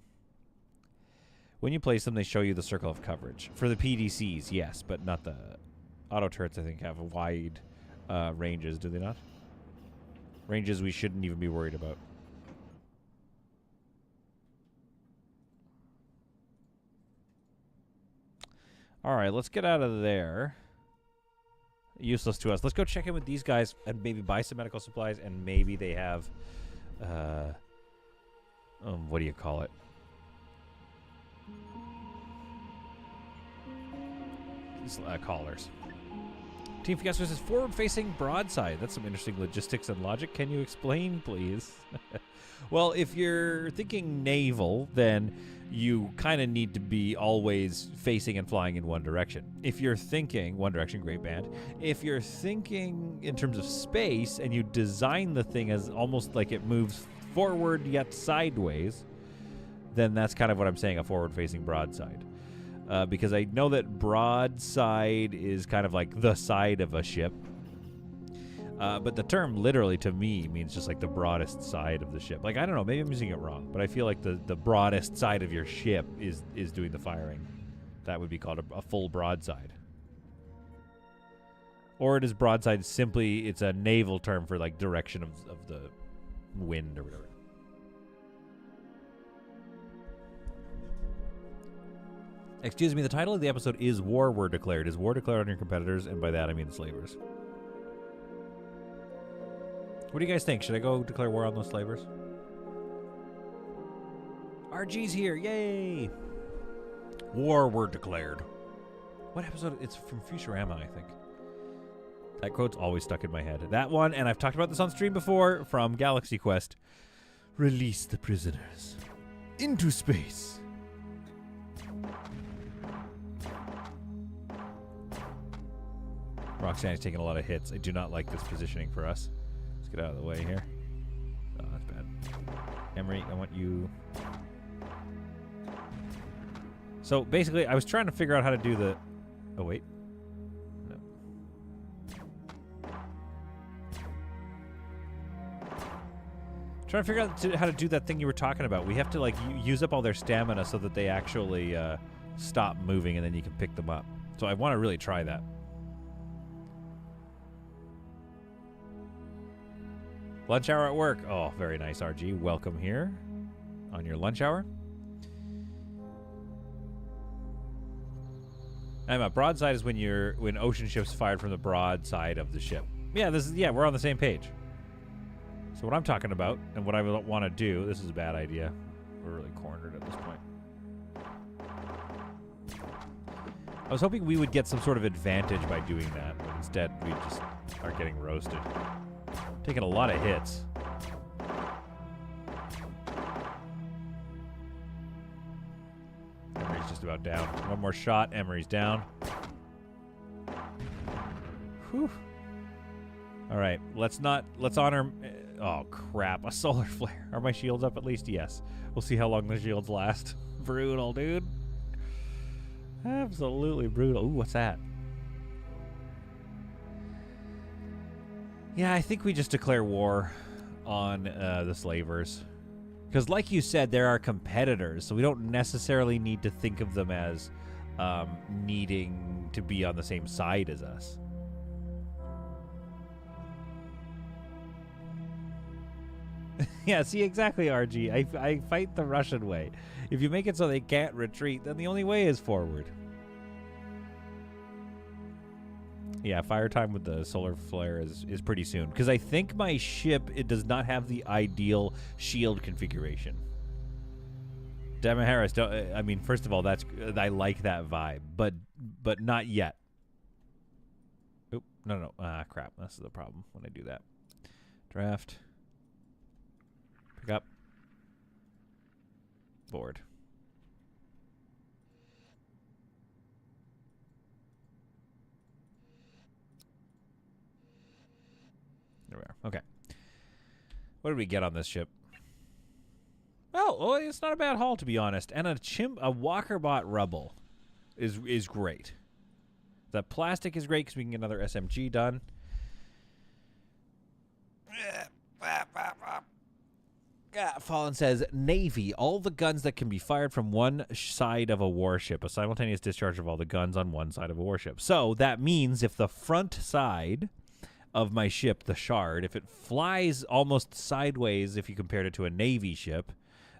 When you place them, they show you the circle of coverage. For the PDCs, yes, but not the auto turrets, I think, have wide ranges, do they not? Ranges we shouldn't even be worried about. All right, let's get out of there. Useless to us. Let's go check in with these guys and maybe buy some medical supplies, and maybe they have, what do you call it? Callers. Team Fiasco says forward-facing broadside. That's some interesting logistics and logic. Can you explain, please? Well, if you're thinking naval, then you kind of need to be always facing and flying in one direction. If you're thinking one direction, great band. If you're thinking in terms of space and you design the thing as almost like it moves forward yet sideways, then that's kind of what I'm saying, a forward-facing broadside. Because I know that broadside is kind of like the side of a ship. But the term literally to me means just like the broadest side of the ship. Like, I don't know, maybe I'm using it wrong, but I feel like the broadest side of your ship is doing the firing. That would be called a full broadside. Or it is broadside simply, it's a naval term for like direction of the wind or whatever. Excuse me, the title of the episode is War Were Declared. Is war declared on your competitors? And by that I mean the slavers. What do you guys think? Should I go declare war on those slavers? RG's here, yay! War were declared. What episode? It's from Futurama, I think. That quote's always stuck in my head. That one, and I've talked about this on stream before, from Galaxy Quest. Release the prisoners into space. Roxanne is taking a lot of hits. I do not like this positioning for us. Let's get out of the way here. Oh, that's bad. Emery, I want you... So, basically, I was trying to figure out how to do the... Oh, wait. No. Trying to figure out how to do that thing you were talking about. We have to, like, use up all their stamina so that they actually stop moving, and then you can pick them up. So I want to really try that. Lunch hour at work. Oh, very nice, RG. Welcome here on your lunch hour. I'm a broadside is when ocean ships fired from the broadside of the ship. Yeah, we're on the same page. So what I'm talking about and what I want to do, this is a bad idea. We're really cornered at this point. I was hoping we would get some sort of advantage by doing that, but instead we just are getting roasted. Taking a lot of hits. Emery's just about down. One more shot. Emery's down. Whew. All right. Let's honor... Oh, crap. A solar flare. Are my shields up at least? Yes. We'll see how long the shields last. Brutal, dude. Absolutely brutal. Ooh, what's that? Yeah, I think we just declare war on the slavers. Because like you said, there are competitors, so we don't necessarily need to think of them as needing to be on the same side as us. Yeah, see, exactly, RG. I fight the Russian way. If you make it so they can't retreat, then the only way is forward. Yeah, fire time with the solar flare is pretty soon. Because I think my ship, it does not have the ideal shield configuration. Damon Harris, I mean, first of all, I like that vibe, but not yet. Oop, no. Ah, crap. This is the problem when I do that. Draft. Pick up. Board. There we are. Okay. What did we get on this ship? Well, it's not a bad haul, to be honest. And a Walkerbot Rebel is great. The plastic is great because we can get another SMG done. Fallen says, Navy, all the guns that can be fired from one side of a warship. A simultaneous discharge of all the guns on one side of a warship. So that means if the front side of my ship, the Shard, if it flies almost sideways if you compared it to a Navy ship,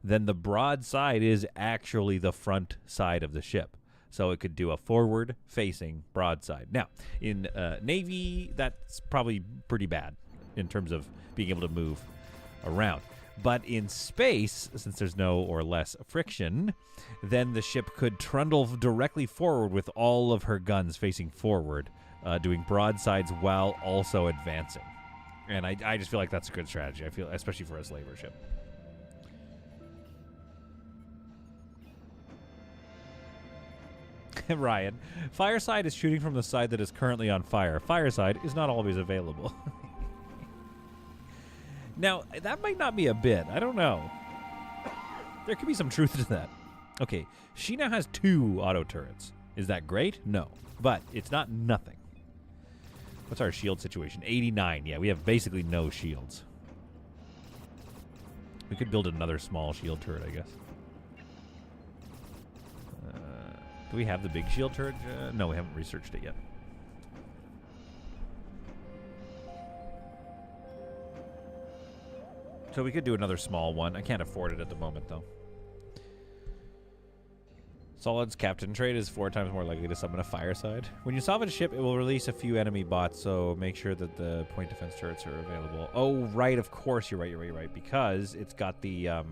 then the broadside is actually the front side of the ship. So it could do a forward-facing broadside. Now, in Navy, that's probably pretty bad in terms of being able to move around. But in space, since there's no or less friction, then the ship could trundle directly forward with all of her guns facing forward, doing broadsides while also advancing. And I just feel like that's a good strategy, I feel, especially for a slaver ship. Ryan, Fireside is shooting from the side that is currently on fire. Fireside is not always available. Now, that might not be a bit. I don't know. There could be some truth to that. Okay, she now has 2 auto turrets. Is that great? No. But it's not nothing. What's our shield situation? 89. Yeah, we have basically no shields. We could build another small shield turret, I guess. Do we have the big shield turret? No, we haven't researched it yet. So we could do another small one. I can't afford it at the moment, though. Solid's captain trait is 4 times more likely to summon a fireside. When you salvage a ship, it will release a few enemy bots, so make sure that the point defense turrets are available. Oh, right, of course, you're right, because it's got the,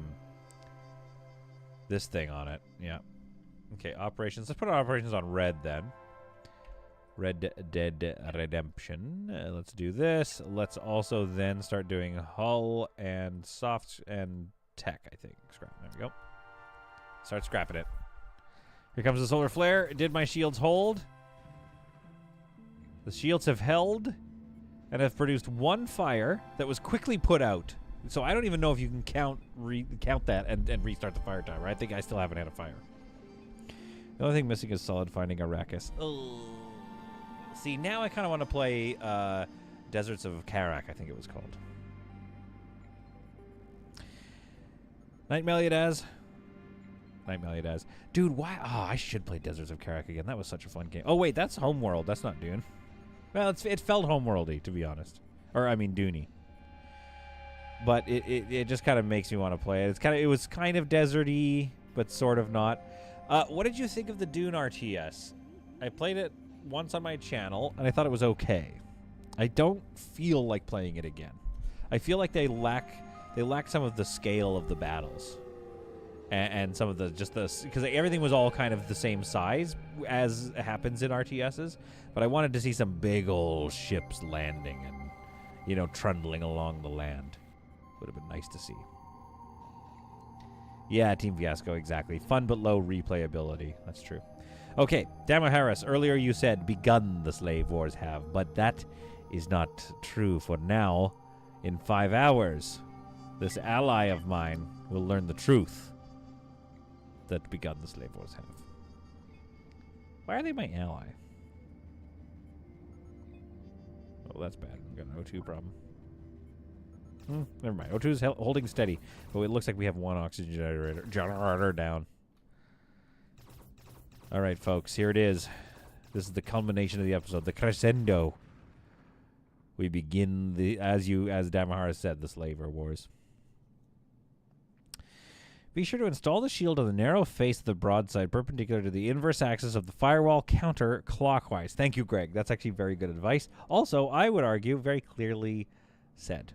this thing on it. Yeah. Okay, operations. Let's put operations on red, then. Red Dead Redemption. Let's do this. Let's also then start doing hull and soft and tech, I think. Scrap. There we go. Start scrapping it. Here comes the solar flare. Did my shields hold? The shields have held and have produced 1 fire that was quickly put out. So I don't even know if you can count that and restart the fire timer. I think I still haven't had a fire. The only thing missing is Solid finding Arrakis. Oh. See, now I kind of want to play Deserts of Karak, I think it was called. Night Meliadaz. Night Meliadaz. Dude, why? Oh, I should play Deserts of Karak again. That was such a fun game. Oh, wait, that's Homeworld. That's not Dune. Well, it felt Homeworldy, to be honest. Or, I mean, Dooney. But it just kind of makes me want to play it. It was kind of deserty, but sort of not. What did you think of the Dune RTS? I played it once on my channel, and I thought it was okay. I don't feel like playing it again. I feel like they lack some of the scale of the battles. And some of the because everything was all kind of the same size as happens in RTSs, but I wanted to see some big old ships landing and, you know, trundling along the land. Would have been nice to see. Yeah, Team Fiasco, exactly. Fun but low replayability. That's true. Okay, Dama Harris, earlier you said begun the slave wars have, but that is not true for now. In 5 hours, this ally of mine will learn the truth that begun the slave wars have. Why are they my ally? Oh, that's bad. We've got an O2 problem. Never mind. O2 is holding steady, but it looks like we have 1 oxygen generator down. All right, folks, here it is. This is the culmination of the episode, the crescendo. We begin the, as Damahara said, the slave wars. Be sure to install the shield on the narrow face of the broadside perpendicular to the inverse axis of the firewall counterclockwise. Thank you, Greg. That's actually very good advice. Also, I would argue, very clearly said.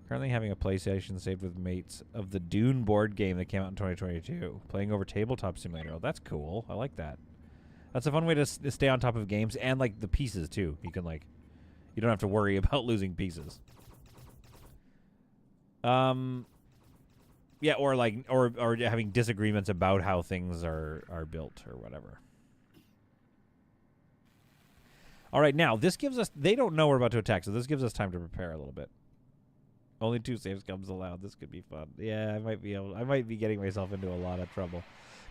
Currently having a PlayStation saved with mates of the Dune board game that came out in 2022. Playing over Tabletop Simulator. Oh, that's cool. I like that. That's a fun way to stay on top of games and, like, the pieces, too. You can, like, you don't have to worry about losing pieces. Yeah, or like, or having disagreements about how things are built or whatever. All right, now this gives us. They don't know we're about to attack, so this gives us time to prepare a little bit. Only 2 save scums allowed. This could be fun. Yeah, I might be getting myself into a lot of trouble.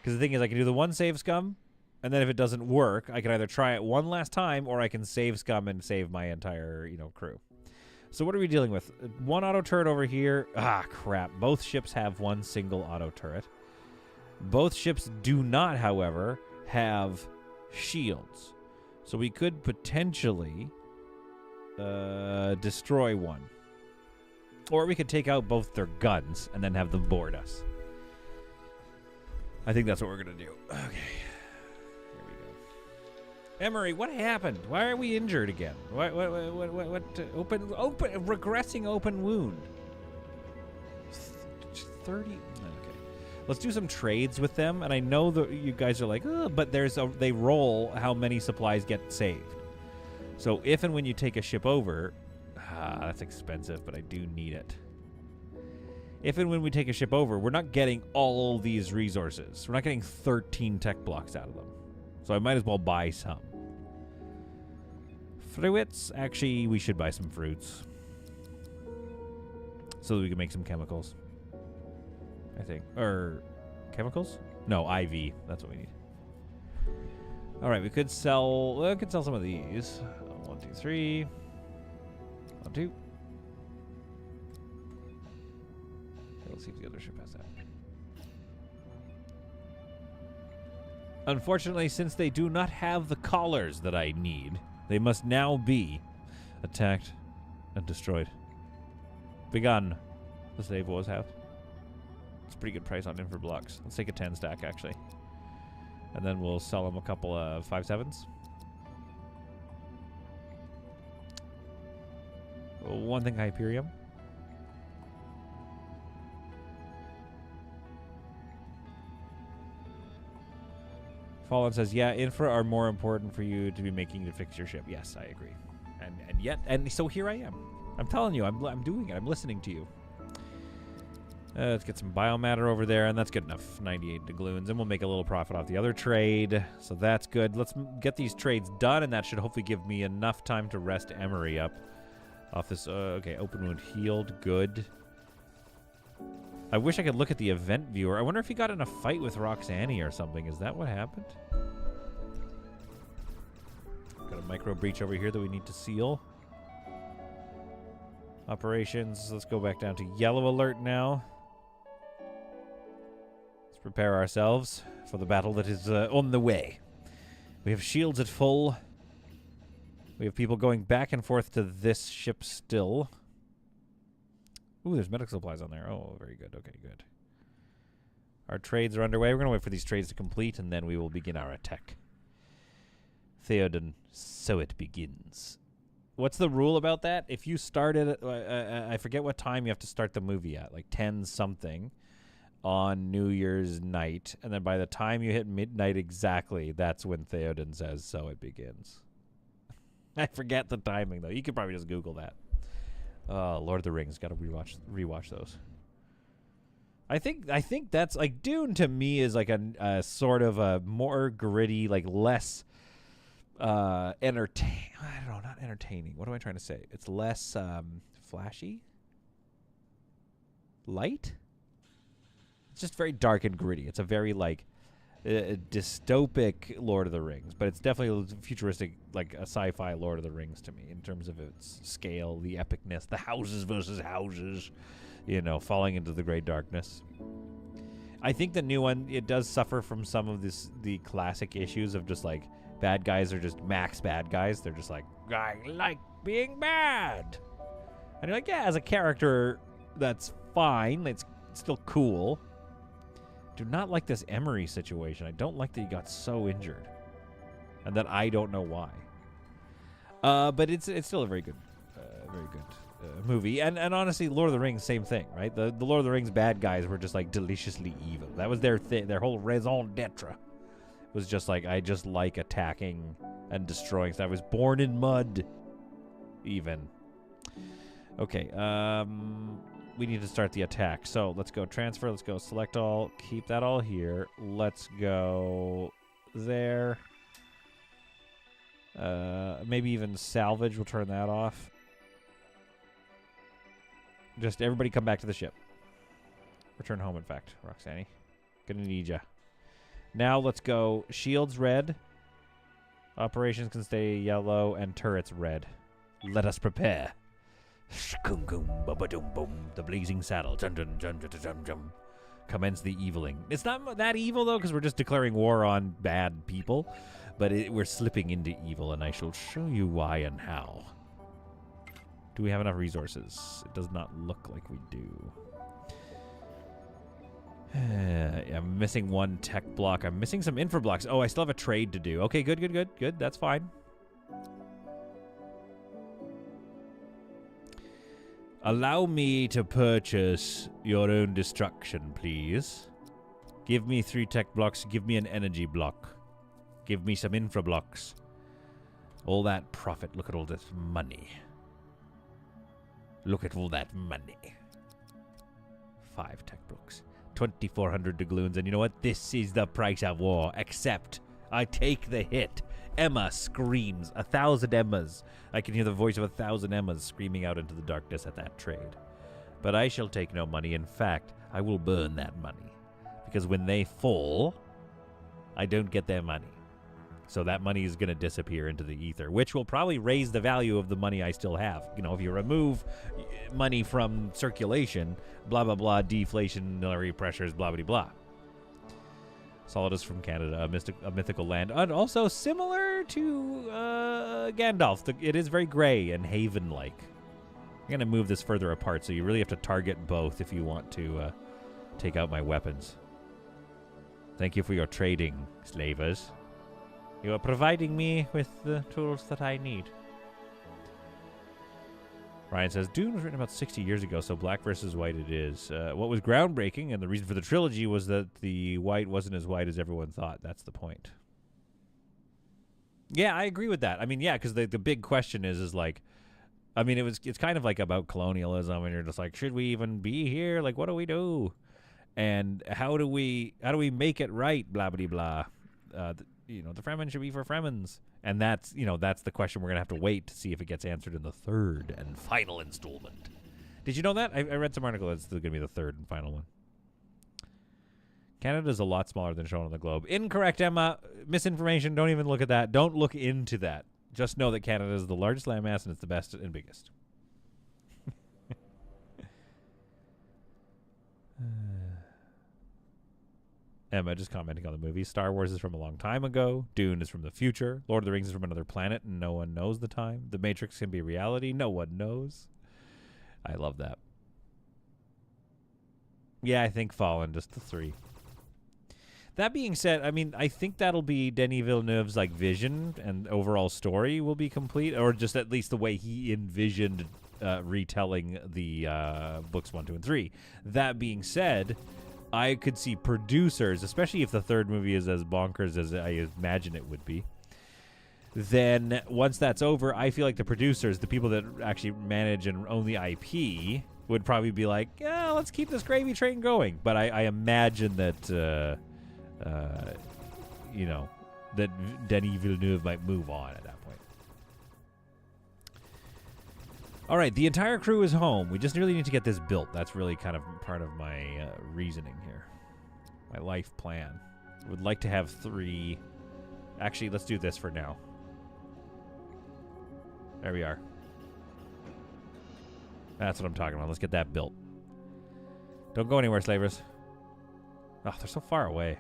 Because the thing is, I can do the 1 save scum, and then if it doesn't work, I can either try it 1 last time, or I can save scum and save my entire, crew. So what are we dealing with? 1 auto turret over here. Ah, crap. Both ships have 1 single auto turret. Both ships do not, however, have shields. So we could potentially destroy 1. Or we could take out both their guns and then have them board us. I think that's what we're going to do. Okay. Here we go. Emery, what happened? Why are we injured again? What regressing open wound. 30. Okay. Let's do some trades with them. And I know that you guys are like, but they roll how many supplies get saved. So if and when you take a ship over, that's expensive, but I do need it. If and when we take a ship over, we're not getting all these resources. We're not getting 13 tech blocks out of them. So I might as well buy some. Fruits. Actually, we should buy some fruits. So that we can make some chemicals. I think. Or chemicals? No, IV. That's what we need. Alright, we could sell some of these. 1, 2, 3. 1, 2. Let's see if the other ship has that. Unfortunately, since they do not have the collars that I need, they must now be attacked and destroyed. Begun. The slave wars have. Let's pretty good price on infra blocks. Let's take a 10 stack, actually. And then we'll sell them a couple of 5.7s. One thing Hyperium. Fallen says, yeah, infra are more important for you to be making to fix your ship. Yes, I agree. And so here I am. I'm telling you, I'm doing it. I'm listening to you. Let's get some biomatter over there, and that's good enough. 98 doubloons, and we'll make a little profit off the other trade. So that's good. Let's get these trades done, and that should hopefully give me enough time to rest Emery up off this. Okay, open wound healed. Good. I wish I could look at the event viewer. I wonder if he got in a fight with Roxanne or something. Is that what happened? Got a micro breach over here that we need to seal. Operations. Let's go back down to yellow alert now. Let's prepare ourselves for the battle that is on the way. We have shields at full. We have people going back and forth to this ship still. Ooh, there's medical supplies on there. Oh, very good. Okay, good. Our trades are underway. We're going to wait for these trades to complete, and then we will begin our attack. Theoden, so it begins. What's the rule about that? If you started, I forget what time you have to start the movie at, like 10-something on New Year's night, and then by the time you hit midnight exactly, that's when Theoden says, so it begins. I forget the timing, though. You could probably just Google that. Lord of the Rings. Got to rewatch those. I think that's like Dune to me is like a sort of a more gritty, like less I don't know, not entertaining. What am I trying to say? It's less flashy, light. It's just very dark and gritty. It's a very like dystopic Lord of the Rings, but it's definitely futuristic, like a sci-fi Lord of the Rings to me in terms of its scale, the epicness, the houses versus houses, you know, falling into the great darkness. I think the new one, it does suffer from some of the classic issues of just like bad guys are just max bad guys. They're just like, I like being bad. And you're like, yeah, as a character, that's fine. It's still cool. Do not like this Emery situation. I don't like that he got so injured, and that I don't know why. But it's still a very good movie. And honestly, Lord of the Rings, same thing, right? The Lord of the Rings bad guys were just like deliciously evil. That was their thing. Their whole raison d'etre was just like, I just like attacking and destroying stuff. I was born in mud, even. Okay. We need to start the attack. So let's go transfer. Let's go select all. Keep that all here. Let's go there. Maybe even salvage. We'll turn that off. Just everybody come back to the ship. Return home, in fact, Roxanne. Gonna need ya. Now let's go shields red. Operations can stay yellow and turrets red. Let us prepare. The blazing saddle. Commence the eviling. It's not that evil, though, because we're just declaring war on bad people. But we're slipping into evil, and I shall show you why and how. Do we have enough resources? It does not look like we do. I'm missing one tech block. I'm missing some infra blocks. Oh, I still have a trade to do. Okay, good. That's fine. Allow me to purchase your own destruction, please. Give me 3 tech blocks. Give me an energy block. Give me some infra blocks. All that profit. Look at all this money. Look at all that money. 5 tech blocks. 2,400 doubloons. And you know what? This is the price of war. Except I take the hit. Emma screams. 1,000 Emmas. I can hear the voice of 1,000 Emmas screaming out into the darkness at that trade. But I shall take no money. In fact, I will burn that money. Because when they fall, I don't get their money. So that money is going to disappear into the ether, which will probably raise the value of the money I still have. You know, if you remove money from circulation, blah, blah, blah, deflationary pressures, blah, blah, blah. Solidus from Canada, a mythical land. And also similar to Gandalf. It is very gray and Haven-like. I'm going to move this further apart, so you really have to target both if you want to take out my weapons. Thank you for your trading, slavers. You are providing me with the tools that I need. Ryan says, Dune was written about 60 years ago, so black versus white it is. What was groundbreaking, and the reason for the trilogy, was that the white wasn't as white as everyone thought. That's the point. Yeah, I agree with that. I mean, yeah, because the big question is like, I mean, it's kind of like about colonialism, and you're just like, should we even be here? Like, what do we do? And how do we make it right? Blah, blah, blah. The Fremen should be for Fremens. And that's the question we're going to have to wait to see if it gets answered in the third and final installment. Did you know that? I read some article that's going to be the third and final one. Canada's a lot smaller than shown on the globe. Incorrect, Emma. Misinformation. Don't even look at that. Don't look into that. Just know that Canada is the largest landmass and it's the best and biggest. Emma just commenting on the movie. Star Wars is from a long time ago. Dune is from the future. Lord of the Rings is from another planet, and no one knows the time. The Matrix can be reality. No one knows. I love that. Yeah, I think Fallen, just the 3. That being said, I mean, I think that'll be Denis Villeneuve's like vision and overall story will be complete, or just at least the way he envisioned retelling the books 1, 2, and 3. That being said, I could see producers, especially if the third movie is as bonkers as I imagine it would be. Then once that's over, I feel like the producers, the people that actually manage and own the IP, would probably be like, yeah, let's keep this gravy train going. But I imagine that, that Denis Villeneuve might move on at that point. All right, the entire crew is home. We just really need to get this built. That's really kind of part of my reasoning here. My life plan. Would like to have 3. Actually, let's do this for now. There we are. That's what I'm talking about. Let's get that built. Don't go anywhere, slavers. Oh, they're so far away.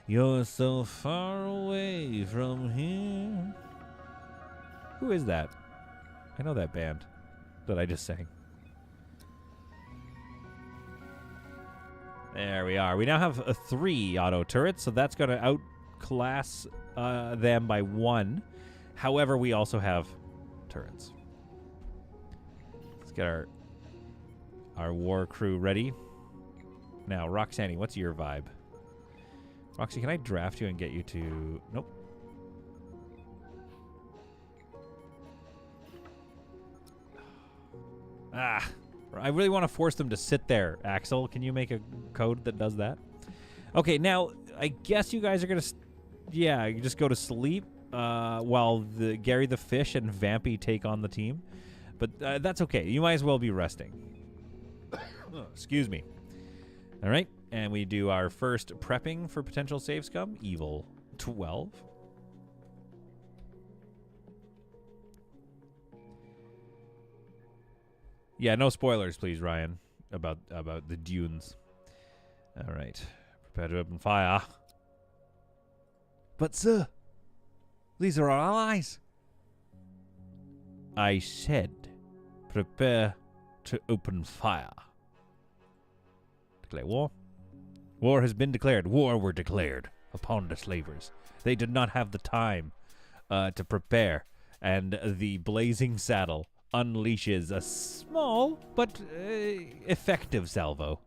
You're so far away from here. Who is that? I know that band that I just sang. There we are. We now have 3 auto turrets, so that's going to outclass them by 1. However, we also have turrets. Let's get our war crew ready. Now, Roxanne, what's your vibe? Roxy, can I draft you and get you to... Nope. I really want to force them to sit there. Axel, can you make a code that does that? Okay, now, I guess you guys are going to... you just go to sleep while Gary the Fish and Vampy take on the team. But that's okay. You might as well be resting. Excuse me. All right, and we do our first prepping for potential save scum. Evil 12. Yeah, no spoilers, please, Ryan, about the dunes. All right. Prepare to open fire. But, sir, these are our allies. I said, prepare to open fire. Declare war. War has been declared. War were declared upon the slavers. They did not have the time to prepare, and the blazing saddle unleashes a small but effective salvo.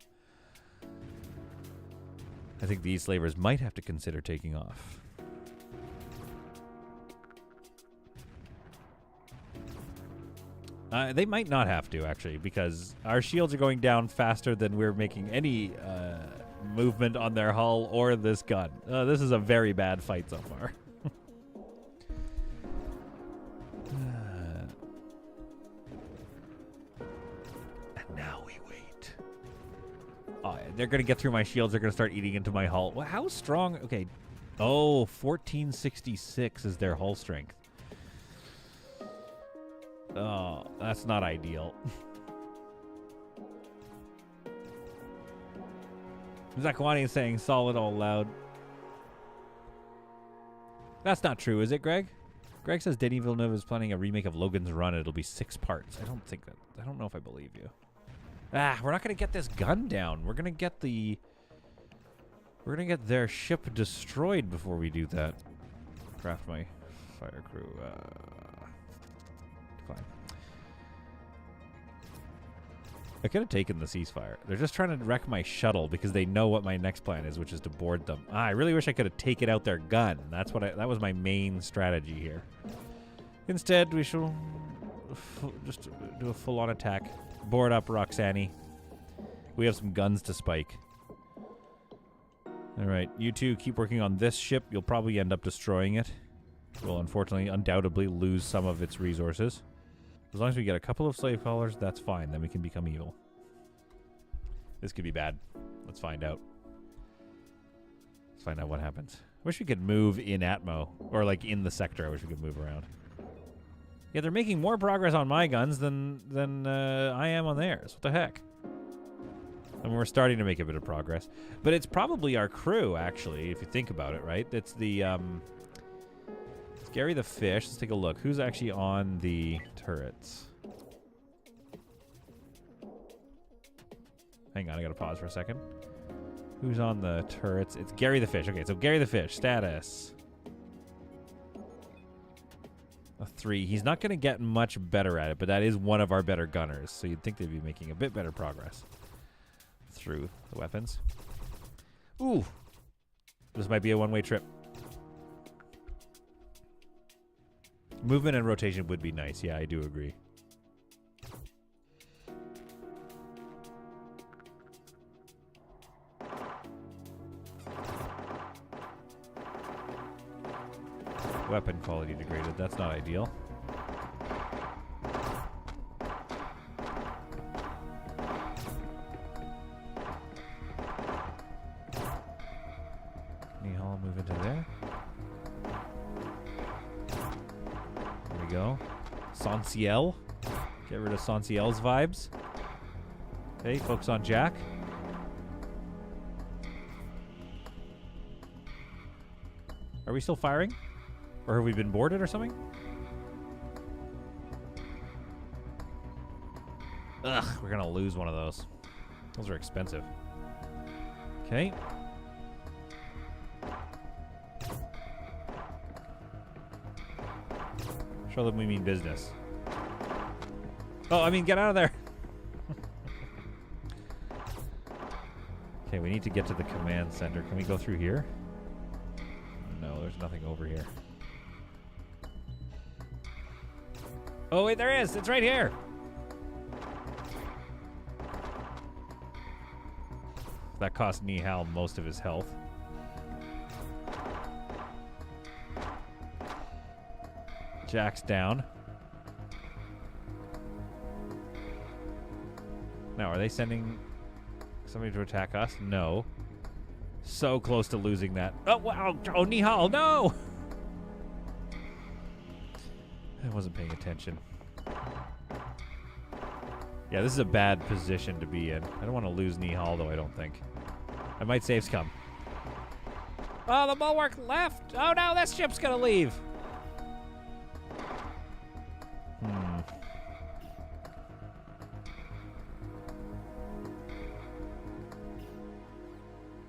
I think these slavers might have to consider taking off. They might not have to, actually, because our shields are going down faster than we're making any movement on their hull or this gun. This is a very bad fight so far. And now we wait. Oh, they're going to get through my shields. They're going to start eating into my hull. Well, how strong? Okay. Oh, 1466 is their hull strength. Oh, that's not ideal. Zakwani is saying solid all loud. That's not true, is it, Greg? Greg says Denis Villeneuve is planning a remake of Logan's Run. It'll be 6 parts. I don't know if I believe you. Ah, we're not going to get this gun down. We're going to get the... We're going to get their ship destroyed before we do that. Craft my fire crew. Decline. I could have taken the ceasefire. They're just trying to wreck my shuttle because they know what my next plan is, which is to board them. Ah, I really wish I could have taken out their gun. That's what that was my main strategy here. Instead, we shall just do a full-on attack. Board up, Roxanne. We have some guns to spike. All right, you two keep working on this ship. You'll probably end up destroying it. We'll unfortunately, undoubtedly lose some of its resources. As long as we get a couple of slave collars, that's fine. Then we can become evil. This could be bad. Let's find out. Let's find out what happens. Wish we could move in Atmo. Or like in the sector. I wish we could move around. Yeah, they're making more progress on my guns than I am on theirs. What the heck? I mean, we're starting to make a bit of progress. But it's probably our crew, actually, if you think about it, right? It's the... It's Gary the Fish. Let's take a look. Who's actually on the turrets? Hang on, I gotta pause for a second. Who's on the turrets? It's Gary the Fish. Okay, so Gary the Fish. Status. A 3. He's not gonna get much better at it, but that is one of our better gunners. So you'd think they'd be making a bit better progress through the weapons. Ooh. This might be a one-way trip. Movement and rotation would be nice. Yeah, I do agree. Weapon quality degraded. That's not ideal. Nihal, move into there. There we go. Sanciel. Get rid of Sanciel's vibes. Okay, focus on Jack. Are we still firing? Or have we been boarded or something? Ugh, we're gonna lose one of those. Those are expensive. Okay. Show them we mean business. Oh, I mean, get out of there. Okay, we need to get to the command center. Can we go through here? No, there's nothing over here. Oh, wait, there is. It's right here. That cost Nihal most of his health. Jack's down. Now, are they sending somebody to attack us? No. So close to losing that. Oh, wow. Oh, Nihal, no! I wasn't paying attention. Yeah, this is a bad position to be in. I don't want to lose Nihal, though, I don't think. I might save scum. Oh, the bulwark left! Oh, no, that ship's gonna leave!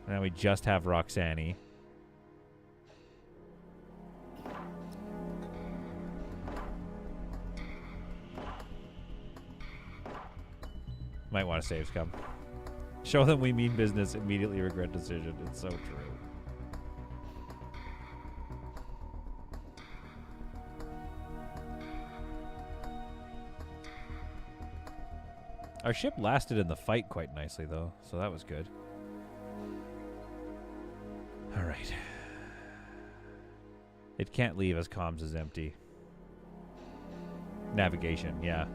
Now we just have Roxanne. Might want to save scum. Show them we mean business, immediately regret decision. It's so true. Our ship lasted in the fight quite nicely, though, so that was good. All right. It can't leave as comms is empty. Navigation, yeah.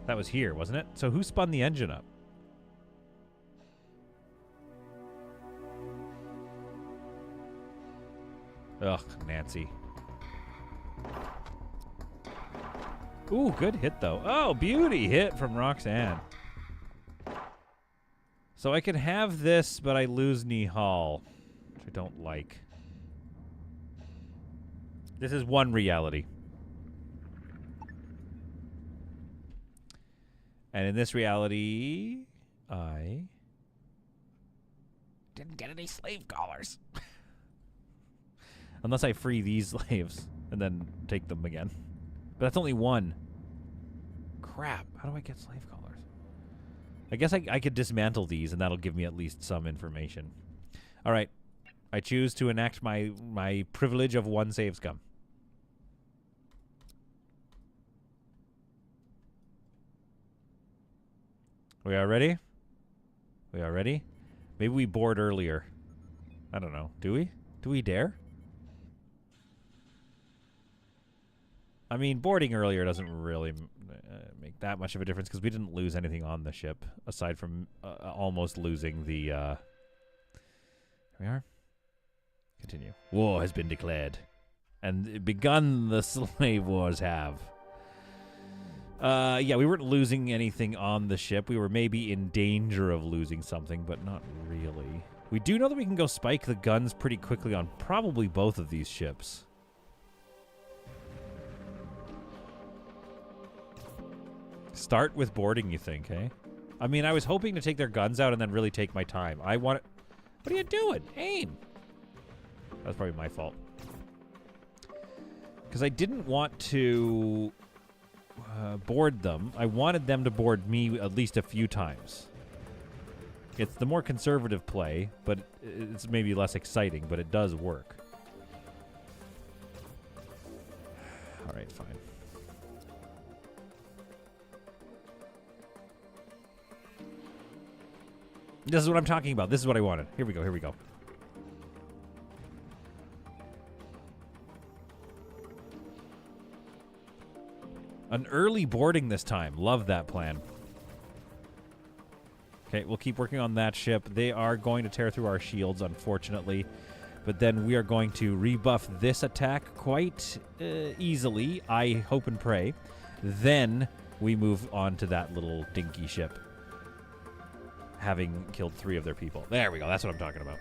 That was here, wasn't it? So who spun the engine up? Ugh, Nancy. Ooh, good hit, though. Oh, beauty hit from Roxanne. So I can have this, but I lose Nihal, which I don't like. This is one reality. And in this reality, I didn't get any slave collars. Unless I free these slaves and then take them again. But that's only one. Crap. How do I get slave collars? I guess I could dismantle these, and that'll give me at least some information. All right. I choose to enact my privilege of one save scum. We are ready? We are ready? Maybe we board earlier. I don't know. Do we? Do we dare? I mean, boarding earlier doesn't really make that much of a difference because we didn't lose anything on the ship aside from almost losing the... Here we are. Continue. War has been declared. And begun the slave wars have. Yeah, we weren't losing anything on the ship. We were maybe in danger of losing something, but not really. We do know that we can go spike the guns pretty quickly on probably both of these ships. Start with boarding, you think, eh? I mean, I was hoping to take their guns out and then really take my time. I want it... What are you doing? Aim! That's probably my fault. Because I didn't want to board them. I wanted them to board me at least a few times. It's the more conservative play, but it's maybe less exciting, but it does work. All right, fine. This is what I'm talking about. This is what I wanted. Here we go. Here we go. An early boarding this time. Love that plan. Okay, we'll keep working on that ship. They are going to tear through our shields, unfortunately. But then we are going to rebuff this attack quite easily. I hope and pray. Then we move on to that little dinky ship, having killed 3 of their people. There we go. That's what I'm talking about.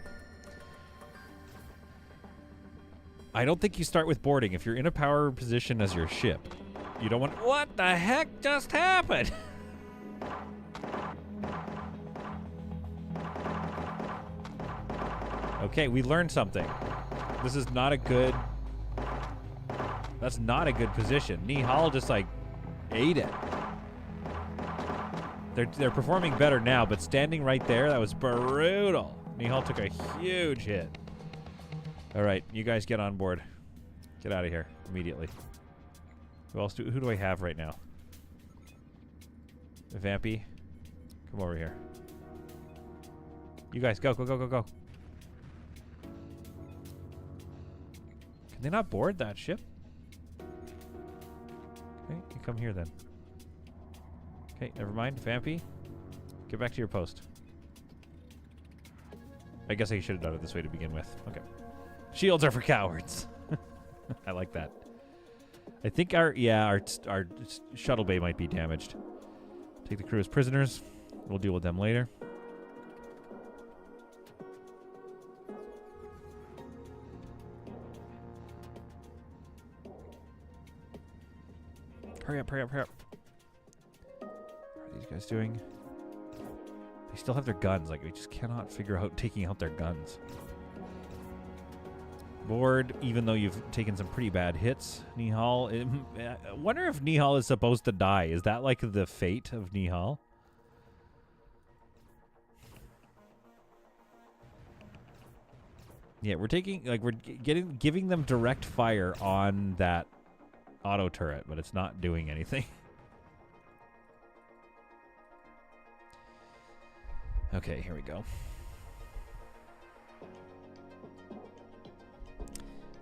I don't think you start with boarding. If you're in a power position as your ship, you don't want... What the heck just happened? Okay, we learned something. This is not a good... That's not a good position. Nihal just, like, ate it. They're performing better now, but standing right there, that was brutal. Nihal took a huge hit. All right, you guys get on board. Get out of here immediately. Who do I have right now? Vampy, come over here. You guys, go, go, go, go, go. Can they not board that ship? Okay, you come here then. Okay, never mind. Vampy, get back to your post. I guess I should have done it this way to begin with. Okay. Shields are for cowards. I like that. I think our shuttle bay might be damaged. Take the crew as prisoners. We'll deal with them later. Hurry up, hurry up, hurry up. What are these guys doing? They still have their guns. Like, we just cannot figure out taking out their guns. Board, even though you've taken some pretty bad hits. Nihal. I wonder if Nihal is supposed to die. Is that like the fate of Nihal? Yeah, we're taking, like, we're giving them direct fire on that auto turret, but it's not doing anything. Okay, here we go.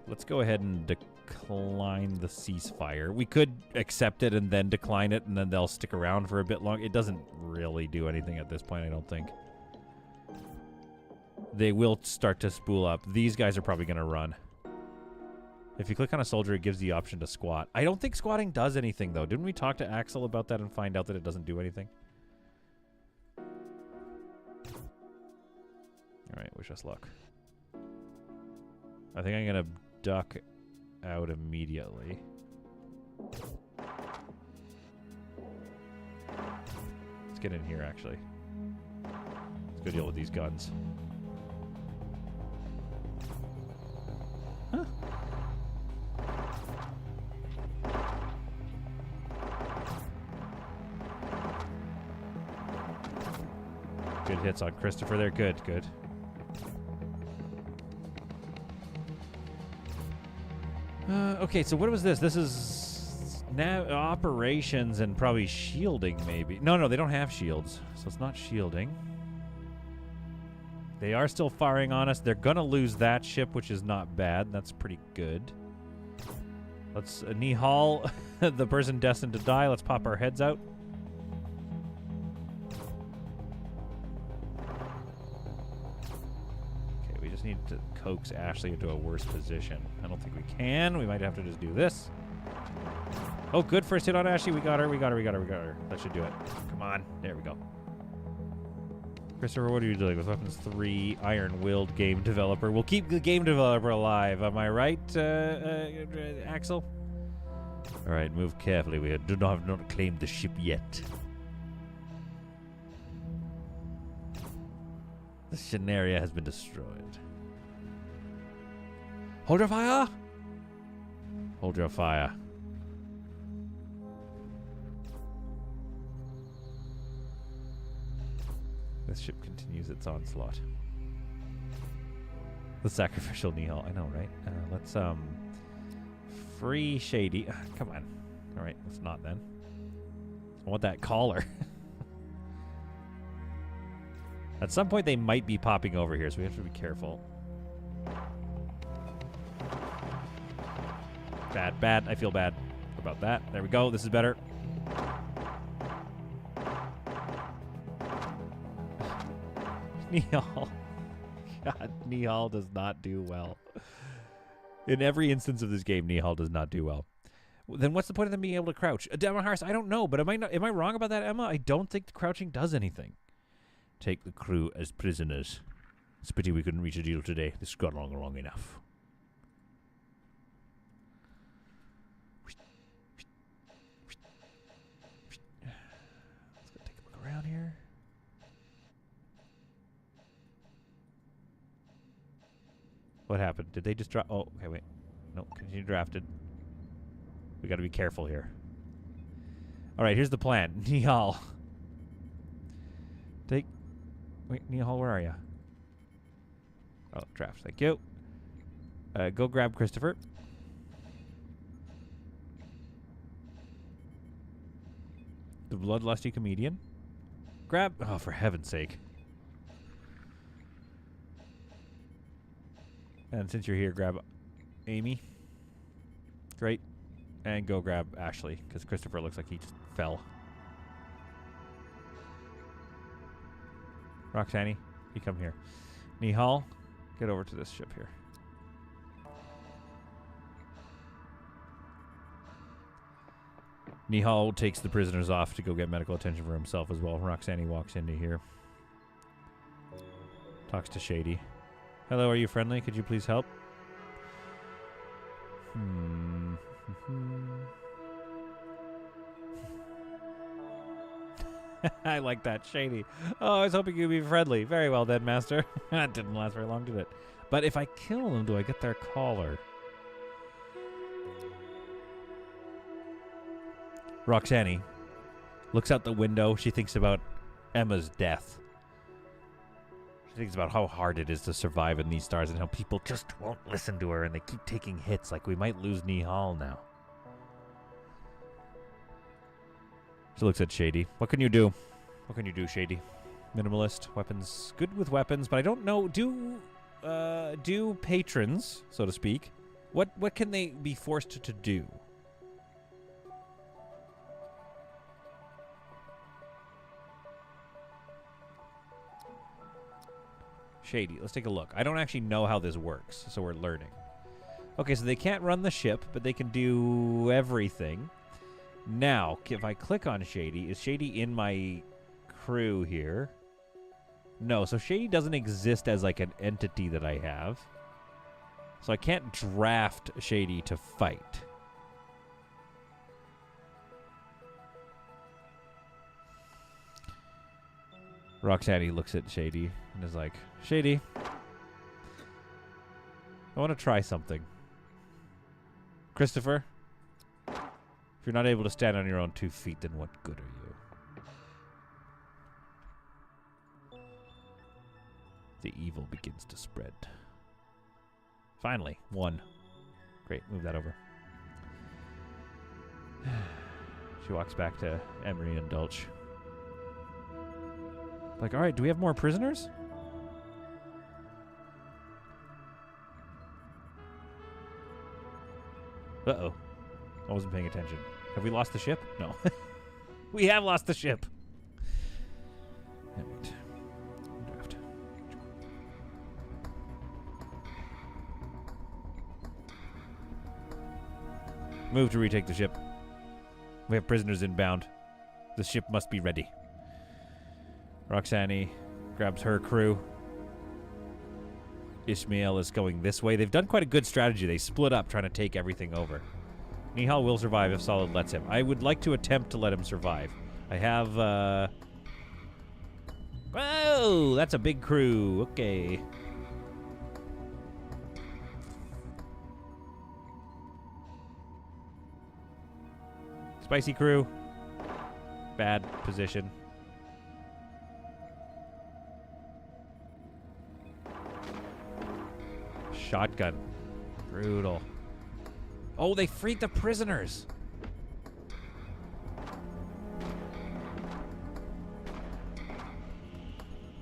Let's go ahead and decline the ceasefire. We could accept it and then decline it, and then they'll stick around for a bit long. It doesn't really do anything at this point, I don't think. They will start to spool up. These guys are probably going to run. If you click on a soldier, it gives the option to squat. I don't think squatting does anything, though. Didn't we talk to Axel about that and find out that it doesn't do anything? All right, wish us luck. I think I'm going to duck out immediately. get in here, actually. Let's go deal with these guns. Huh. Good hits on Christopher there. Good, good. Okay, so what was this? This is now operations and probably shielding, maybe. No, they don't have shields, so it's not shielding. They are still firing on us. They're going to lose that ship, which is not bad. That's pretty good. Let's Nihal, the person destined to die. Let's pop our heads out. Okay, we just need to coax Ashley into a worse position. I don't think we can. We might have to just do this. Oh, good first hit on Ashley. We got her. That should do it. Come on. There we go. Christopher, what are you doing with Weapons 3 Iron-Willed game developer? We'll keep the game developer alive. Am I right, Axel? All right, move carefully. We have not claimed the ship yet. The Shanaria has been destroyed. Hold your fire! Hold your fire. This ship continues its onslaught. The sacrificial Nihal. I know, right? Let's, free Shady. Come on. All right, let's not then. I want that collar. At some point, they might be popping over here, so we have to be careful. Bad. I feel bad about that. There we go. This is better. Nihal. God, Nihal does not do well. In every instance of this game, Nihal does not do well. Then what's the point of them being able to crouch? Emma Harris, I don't know, but am I wrong about that, Emma? I don't think crouching does anything. Take the crew as prisoners. It's a pity we couldn't reach a deal today. This has gone long enough. Let's go take a look around here. What happened? Did they just drop? Oh, okay, wait. No, continue drafted. We got to be careful here. All right, here's the plan. Nihal. Wait, Nihal, where are you? Oh, draft. Thank you. Go grab Christopher. The bloodlusty comedian. Grab. Oh, for heaven's sake. And since you're here, grab Amy. Great. And go grab Ashley, because Christopher looks like he just fell. Roxanne, you come here. Nihal, get over to this ship here. Nihal takes the prisoners off to go get medical attention for himself as well. Roxanne walks into here. Talks to Shady. Hello, are you friendly? Could you please help? I like that, Shady. Oh, I was hoping you'd be friendly. Very well then, Master. That didn't last very long, did it? But if I kill them, do I get their collar? Roxanne looks out the window. She thinks about Emma's death. She thinks about how hard it is to survive in these stars and how people just won't listen to her and they keep taking hits like we might lose Nihal now. She looks at Shady. What can you do? What can you do, Shady? Minimalist. Weapons. Good with weapons, but I don't know. Do patrons, so to speak, what can they be forced to do? Shady. Let's take a look. I don't actually know how this works, so we're learning. Okay, so they can't run the ship, but they can do everything. Now, if I click on Shady, is Shady in my crew here? No, so Shady doesn't exist as like an entity that I have. So I can't draft Shady to fight. Roxanne looks at Shady and is like, Shady, I want to try something. Christopher, if you're not able to stand on your own 2 feet, then what good are you? The evil begins to spread. Finally, 1. Great, move that over. She walks back to Emery and Dulce. Like, alright, do we have more prisoners? Uh-oh. I wasn't paying attention. Have we lost the ship? No. We have lost the ship. Right. Draft. Move to retake the ship. We have prisoners inbound. The ship must be ready. Roxanne grabs her crew. Ishmael is going this way. They've done quite a good strategy. They split up trying to take everything over. Nihal will survive if Solid lets him. I would like to attempt to let him survive. I have, Whoa! That's a big crew. Okay. Spicy crew. Bad position. Shotgun. Brutal. Oh, they freed the prisoners.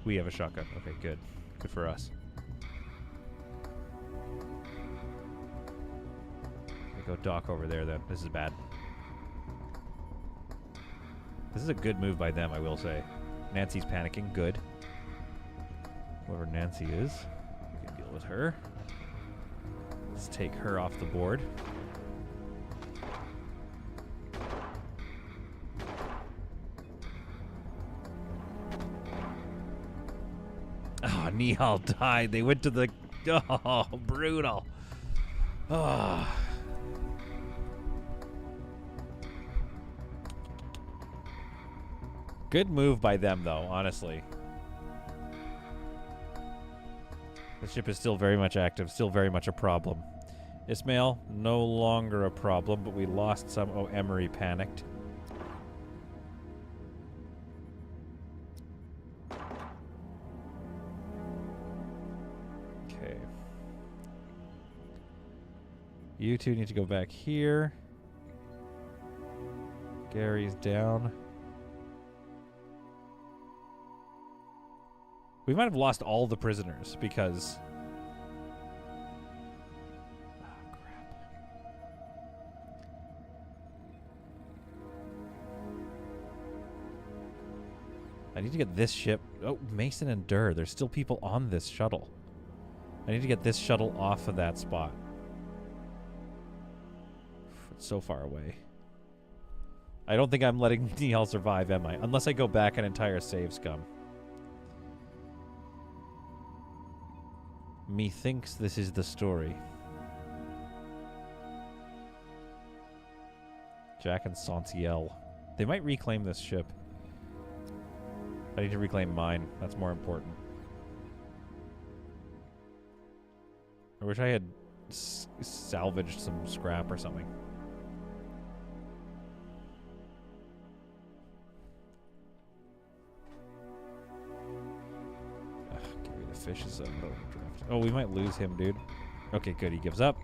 We have a shotgun. Okay, good. Good for us. I go dock over there then. This is bad. This is a good move by them, I will say. Nancy's panicking. Good. Whoever Nancy is, we can deal with her. Let's take her off the board. Oh, Nihal died. They went to the... Oh, brutal. Oh. Good move by them, though, honestly. The ship is still very much active, still very much a problem. Ismail, no longer a problem, but we lost some... Oh, Emery panicked. Okay. You two need to go back here. Gary's down. We might have lost all the prisoners because... Oh, crap. I need to get this ship... Oh, Mason and Durr. There's still people on this shuttle. I need to get this shuttle off of that spot. It's so far away. I don't think I'm letting Nihal survive, am I? Unless I go back an entire save scum. Methinks this is the story. Jack and Santiel. They might reclaim this ship. I need to reclaim mine. That's more important. I wish I had salvaged some scrap or something. Gary the fish is overdraft. Oh, we might lose him, dude. Okay, good. He gives up.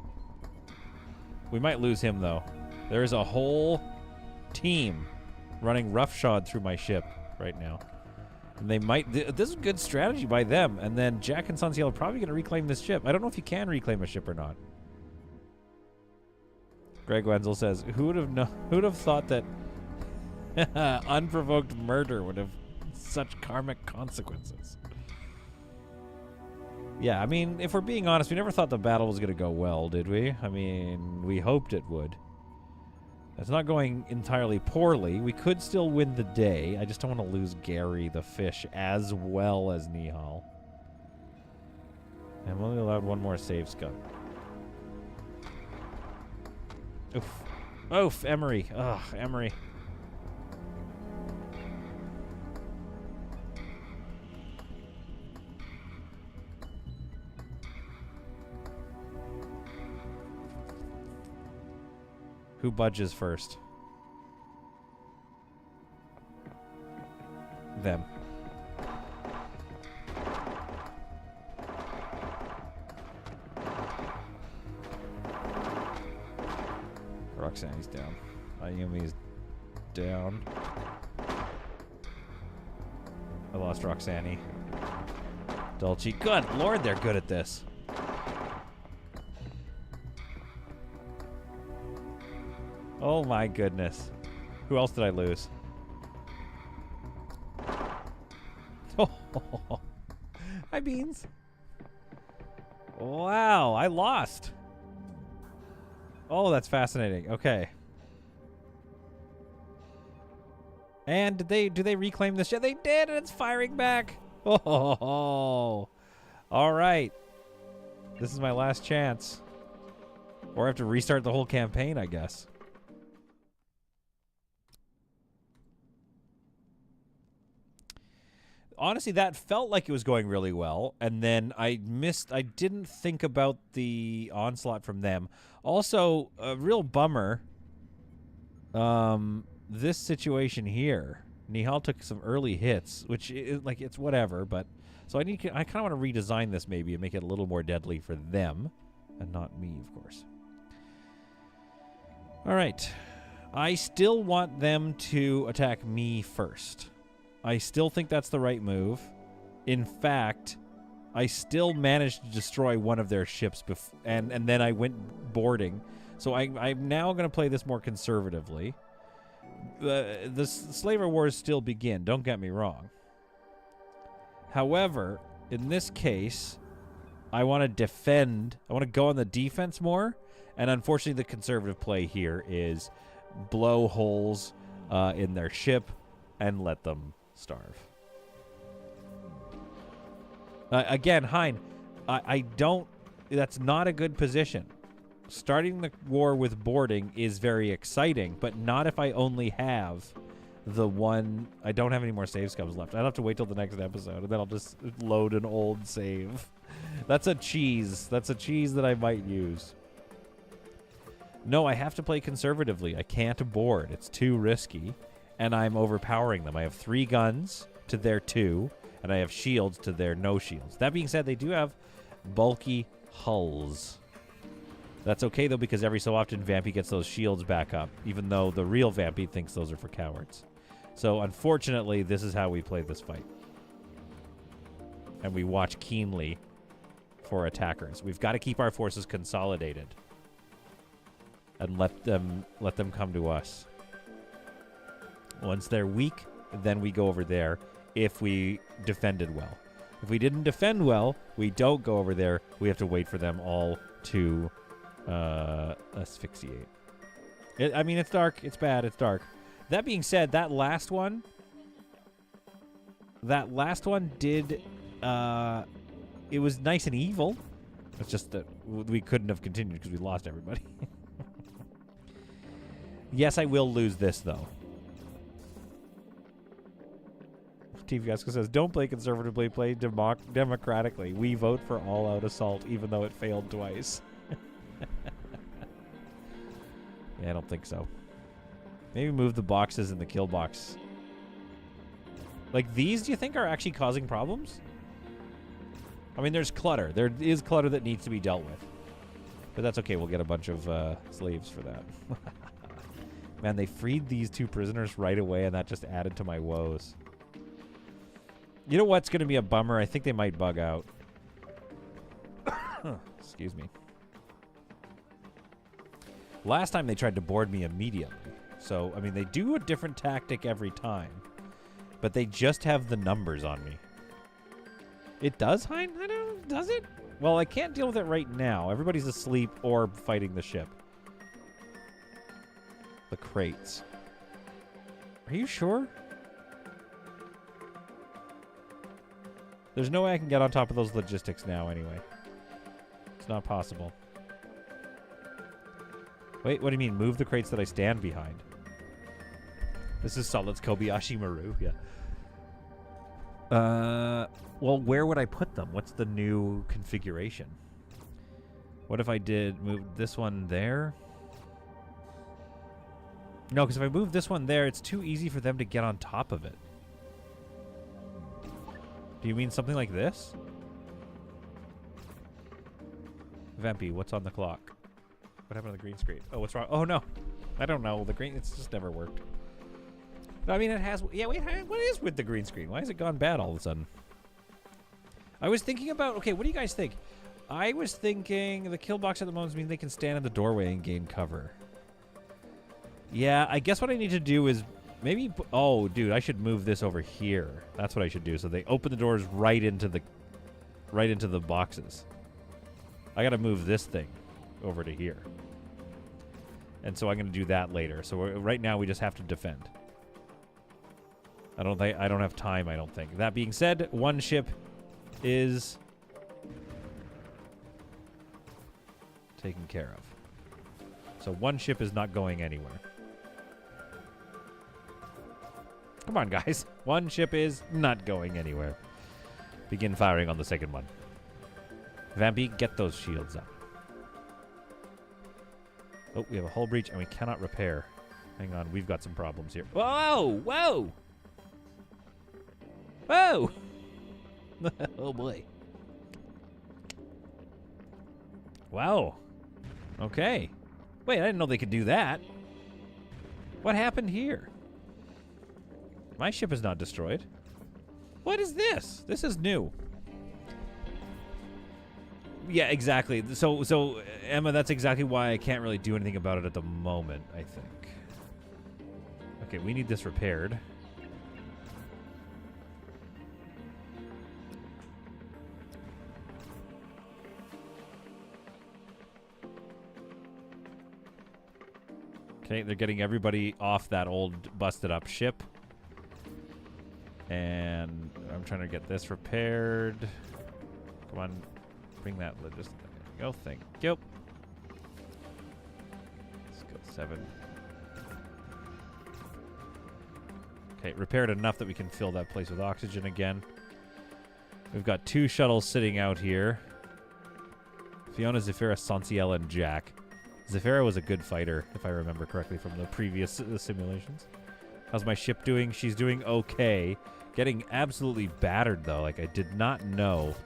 We might lose him, though. There is a whole team running roughshod through my ship right now. And they might... This is a good strategy by them. And then Jack and Santiel are probably going to reclaim this ship. I don't know if you can reclaim a ship or not. Greg Wenzel says, who would have thought that unprovoked murder would have such karmic consequences? Yeah, I mean, if we're being honest, we never thought the battle was going to go well, did we? I mean, we hoped it would. It's not going entirely poorly. We could still win the day. I just don't want to lose Gary the fish as well as Nihal. I'm only allowed one more save scum. Oof. Oof, Emery. Ugh, Emery. Who budges first? Them. Roxanne's down. Ayumi's down. I lost Roxanne. Dulce. Good lord, they're good at this. Oh my goodness. Who else did I lose? Oh, hi Beans. Wow, I lost. Oh, that's fascinating. Okay. And do they reclaim this ship? They did, and it's firing back. Oh, all right. This is my last chance. Or I have to restart the whole campaign, I guess. Honestly, that felt like it was going really well, and then I didn't think about the onslaught from them. Also, a real bummer, this situation here. Nihal took some early hits, which is, like, it's whatever, but so I kind of want to redesign this maybe and make it a little more deadly for them and not me, of course. All right. I still want them to attack me first. I still think that's the right move. In fact, I still managed to destroy one of their ships and then I went boarding. So I'm now going to play this more conservatively. The Slaver Wars still begin, don't get me wrong. However, in this case, I want to defend. I want to go on the defense more. And unfortunately, the conservative play here is blow holes in their ship and let them starve. Again, Hein, I don't... That's not a good position. Starting the war with boarding is very exciting, but not if I only have the one... I don't have any more save scums left. I'll have to wait till the next episode, and then I'll just load an old save. That's a cheese. That's a cheese that I might use. No, I have to play conservatively. I can't board. It's too risky. And I'm overpowering them. I have 3 guns to their 2, and I have shields to their no shields. That being said, they do have bulky hulls. That's okay, though, because every so often Vampy gets those shields back up, even though the real Vampy thinks those are for cowards. So, unfortunately, this is how we play this fight. And we watch keenly for attackers. We've got to keep our forces consolidated and let them come to us. Once they're weak, then we go over there if we defended well. If we didn't defend well, we don't go over there. We have to wait for them all to asphyxiate. I mean, it's dark. It's bad. It's dark. That being said, that last one did... it was nice and evil. It's just that we couldn't have continued because we lost everybody. Yes, I will lose this, though. TV Fiasco says, don't play conservatively, play democratically. We vote for all-out assault, even though it failed twice. Yeah, I don't think so. Maybe move the boxes in the kill box. Like these, do you think are actually causing problems? I mean, there's clutter. There is clutter that needs to be dealt with. But that's okay. We'll get a bunch of slaves for that. Man, they freed these 2 prisoners right away, and that just added to my woes. You know what's going to be a bummer? I think they might bug out. Excuse me. Last time they tried to board me immediately. So, I mean, they do a different tactic every time. But they just have the numbers on me. It does, Hein? I don't... Does it? Well, I can't deal with it right now. Everybody's asleep or fighting the ship. The crates. Are you sure? There's no way I can get on top of those logistics now anyway. It's not possible. Wait, what do you mean? Move the crates that I stand behind. This is Solid's Kobayashi Maru, yeah. Well, where would I put them? What's the new configuration? What if I did move this one there? No, because if I move this one there, it's too easy for them to get on top of it. Do you mean something like this? Vampy, what's on the clock? What happened to the green screen? Oh, what's wrong? Oh, no. I don't know. The green, it's just never worked. No, I mean, it has... Yeah, wait, what is with the green screen? Why has it gone bad all of a sudden? I was thinking about... Okay, what do you guys think? I was thinking the kill box at the moment means they can stand in the doorway and gain cover. Yeah, I guess what I need to do is maybe... Oh, dude, I should move this over here. That's what I should do. So they open the doors right into the boxes. I got to move this thing over to here. And so I'm going to do that later. So right now we just have to defend. I don't have time, I don't think. That being said, one ship is taken care of. So one ship is not going anywhere. Come on, guys. One ship is not going anywhere. Begin firing on the second one. Vampy, get those shields up. Oh, we have a hull breach and we cannot repair. Hang on, we've got some problems here. Whoa! Whoa! Whoa! Oh, boy. Wow. Okay. Wait, I didn't know they could do that. What happened here? My ship is not destroyed. What is this? This is new. Yeah, exactly. So Emma, that's exactly why I can't really do anything about it at the moment, I think. Okay, we need this repaired. Okay, they're getting everybody off that old busted up ship. And I'm trying to get this repaired. Come on. Bring that logistic. There we go. Thank you. Let's go 7. Okay, repaired enough that we can fill that place with oxygen again. We've got 2 shuttles sitting out here. Fiona, Zephyra, Sanciel, and Jack. Zephyra was a good fighter, if I remember correctly from the previous simulations. How's my ship doing? She's doing okay. Getting absolutely battered, though. Like, I did not know.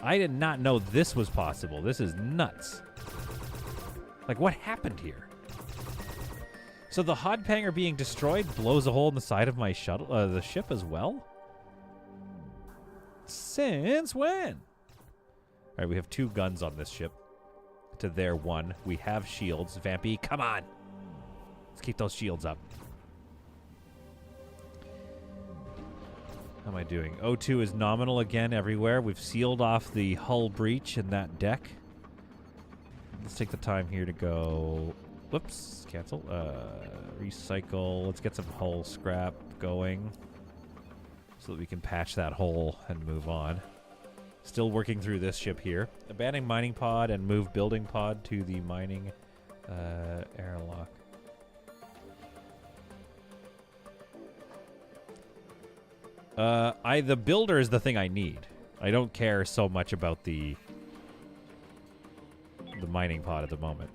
I did not know this was possible. This is nuts. Like, what happened here? So the Hodpanger being destroyed blows a hole in the side of my shuttle, the ship as well? Since when? All right, we have 2 guns on this ship. To their 1. We have shields. Vampy, come on. Let's keep those shields up. How am I doing? O2 is nominal again everywhere. We've sealed off the hull breach in that deck. Let's take the time here to go... Whoops. Cancel. Recycle. Let's get some hull scrap going so that we can patch that hole and move on. Still working through this ship here. Abandon mining pod and move building pod to the mining airlock. The builder is the thing I need. I don't care so much about the mining pod at the moment.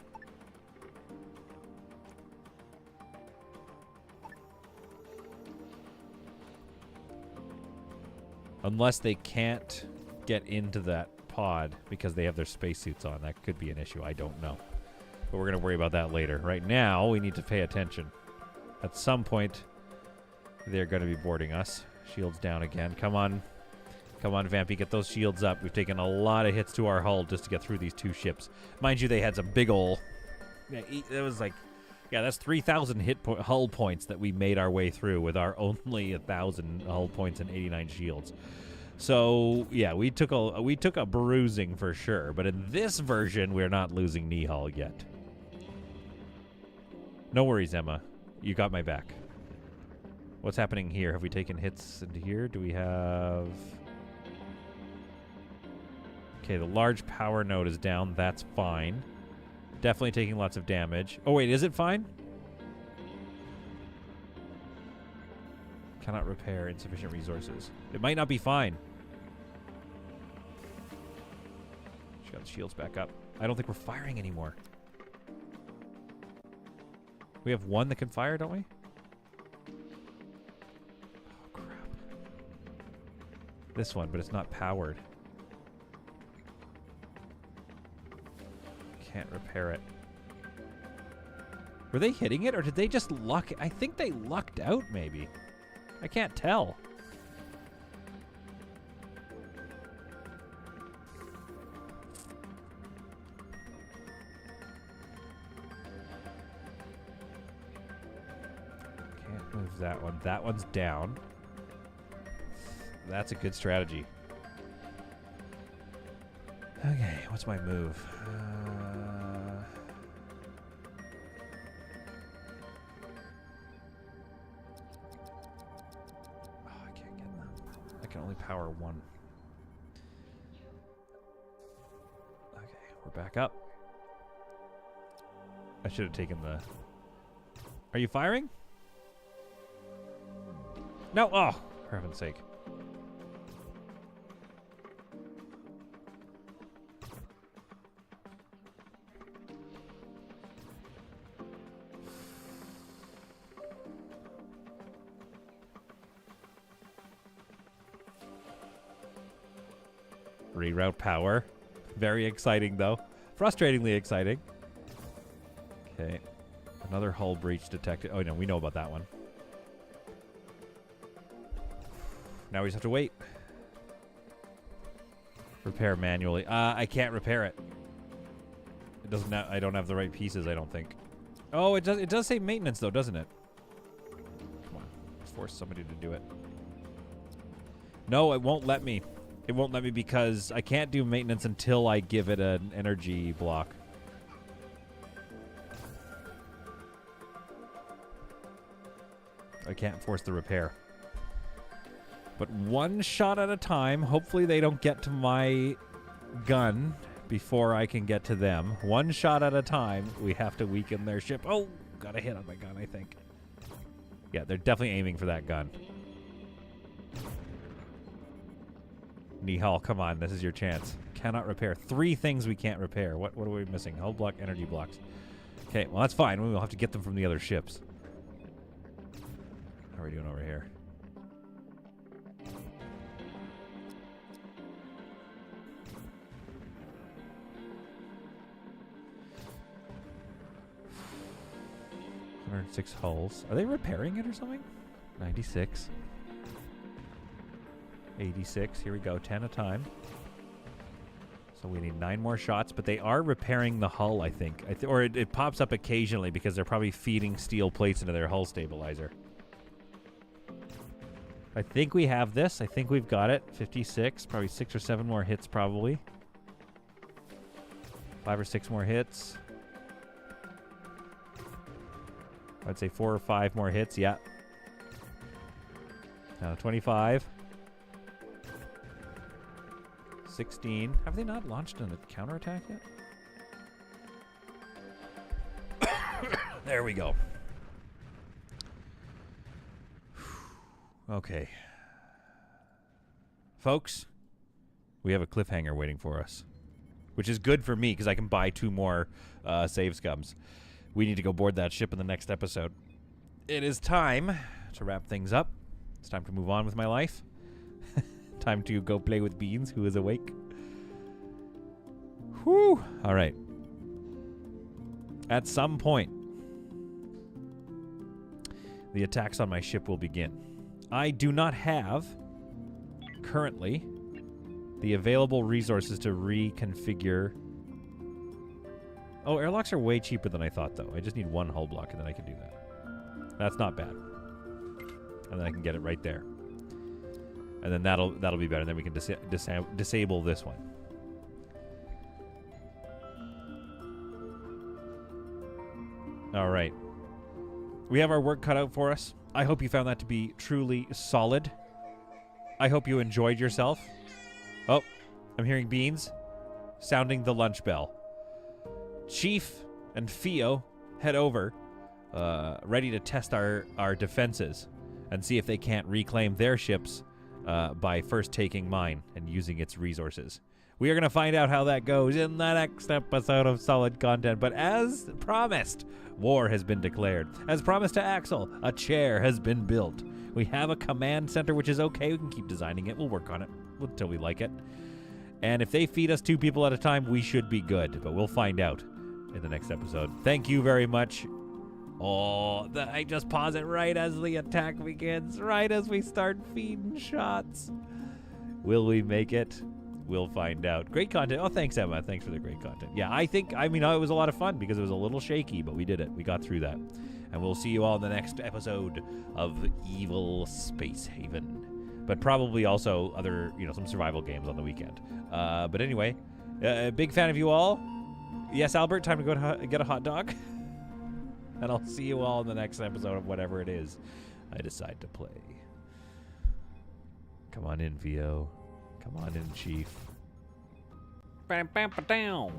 Unless they can't get into that pod because they have their spacesuits on. That could be an issue. I don't know. But we're going to worry about that later. Right now, we need to pay attention. At some point, they're going to be boarding us. Shields down again. Come on. Come on, Vampy. Get those shields up. We've taken a lot of hits to our hull just to get through these 2 ships. Mind you, they had some big ol'... Yeah, it was like... Yeah, that's 3,000 hull points that we made our way through with our only 1,000 hull points and 89 shields. So, yeah, we took a bruising for sure. But in this version, we're not losing knee hull yet. No worries, Emma. You got my back. What's happening here? Have we taken hits into here? Do we have... Okay, the large power node is down. That's fine. Definitely taking lots of damage. Oh, wait, is it fine? Cannot repair. Insufficient resources. It might not be fine. She got the shields back up. I don't think we're firing anymore. We have one that can fire, don't we? Oh, crap. This one, but it's not powered. Can't repair it. Were they hitting it, or did they just luck? I think they lucked out, maybe. I can't tell. Can't move that one. That one's down. That's a good strategy. Okay, what's my move? I can't get them. I can only power one. Okay, we're back up. I should have taken the... Are you firing? No! Oh, for heaven's sake. Reroute power. Very exciting, though. Frustratingly exciting. Okay. Another hull breach detected. Oh, no, we know about that one. Now we just have to wait. Repair manually. I can't repair it. It doesn't. I don't have the right pieces, I don't think. Oh, it does. It does say maintenance, though, doesn't it? Come on. Let's force somebody to do it. No, it won't let me. It won't let me because I can't do maintenance until I give it an energy block. I can't force the repair. But one shot at a time. Hopefully they don't get to my gun before I can get to them. One shot at a time. We have to weaken their ship. Oh, got a hit on my gun, I think. Yeah, they're definitely aiming for that gun. Nihal, come on. This is your chance. Cannot repair. 3 things we can't repair. What are we missing? Hull block, energy blocks. Okay, well, that's fine. We'll have to get them from the other ships. How are we doing over here? $106 hulls. Are they repairing it or something? 96. 86. Here we go. 10 a time. So we need 9 more shots, but they are repairing the hull, I think. Or it pops up occasionally because they're probably feeding steel plates into their hull stabilizer. I think we have this. I think we've got it. 56. Probably 6 or 7 more hits, probably. 5 or 6 more hits. I'd say 4 or 5 more hits. Yeah. 25. 16. Have they not launched a counterattack yet? There we go. Okay. Folks, we have a cliffhanger waiting for us, which is good for me because I can buy 2 more save scums. We need to go board that ship in the next episode. It is time to wrap things up. It's time to move on with my life. Time to go play with Beans, who is awake. Whew. All right. At some point, the attacks on my ship will begin. I do not have, currently, the available resources to reconfigure. Oh, airlocks are way cheaper than I thought, though. I just need 1 hull block, and then I can do that. That's not bad. And then I can get it right there. And then that'll be better. Then we can disable this one. All right. We have our work cut out for us. I hope you found that to be truly solid. I hope you enjoyed yourself. Oh, I'm hearing Beans sounding the lunch bell. Chief and Theo head over, ready to test our defenses and see if they can't reclaim their ships by first taking mine and using its resources. We are going to find out how that goes in the next episode of Solid Content. But as promised, war has been declared. As promised to Axel, a chair has been built. We have a command center, which is okay. We can keep designing it. We'll work on it until we like it. And if they feed us 2 people at a time, we should be good. But we'll find out in the next episode. Thank you very much. Oh, I just pause it right as the attack begins, right as we start feeding shots. Will we make it? We'll find out. Great content. Oh, thanks, Emma. Thanks for the great content. Yeah, I mean, it was a lot of fun because it was a little shaky, but we did it. We got through that. And we'll see you all in the next episode of Evil Space Haven. But probably also other, some survival games on the weekend. But anyway, big fan of you all. Yes, Albert, time to go get a hot dog. And I'll see you all in the next episode of whatever it is I decide to play. Come on in, VO. Come on in, Chief. Bam, bam, ba, down.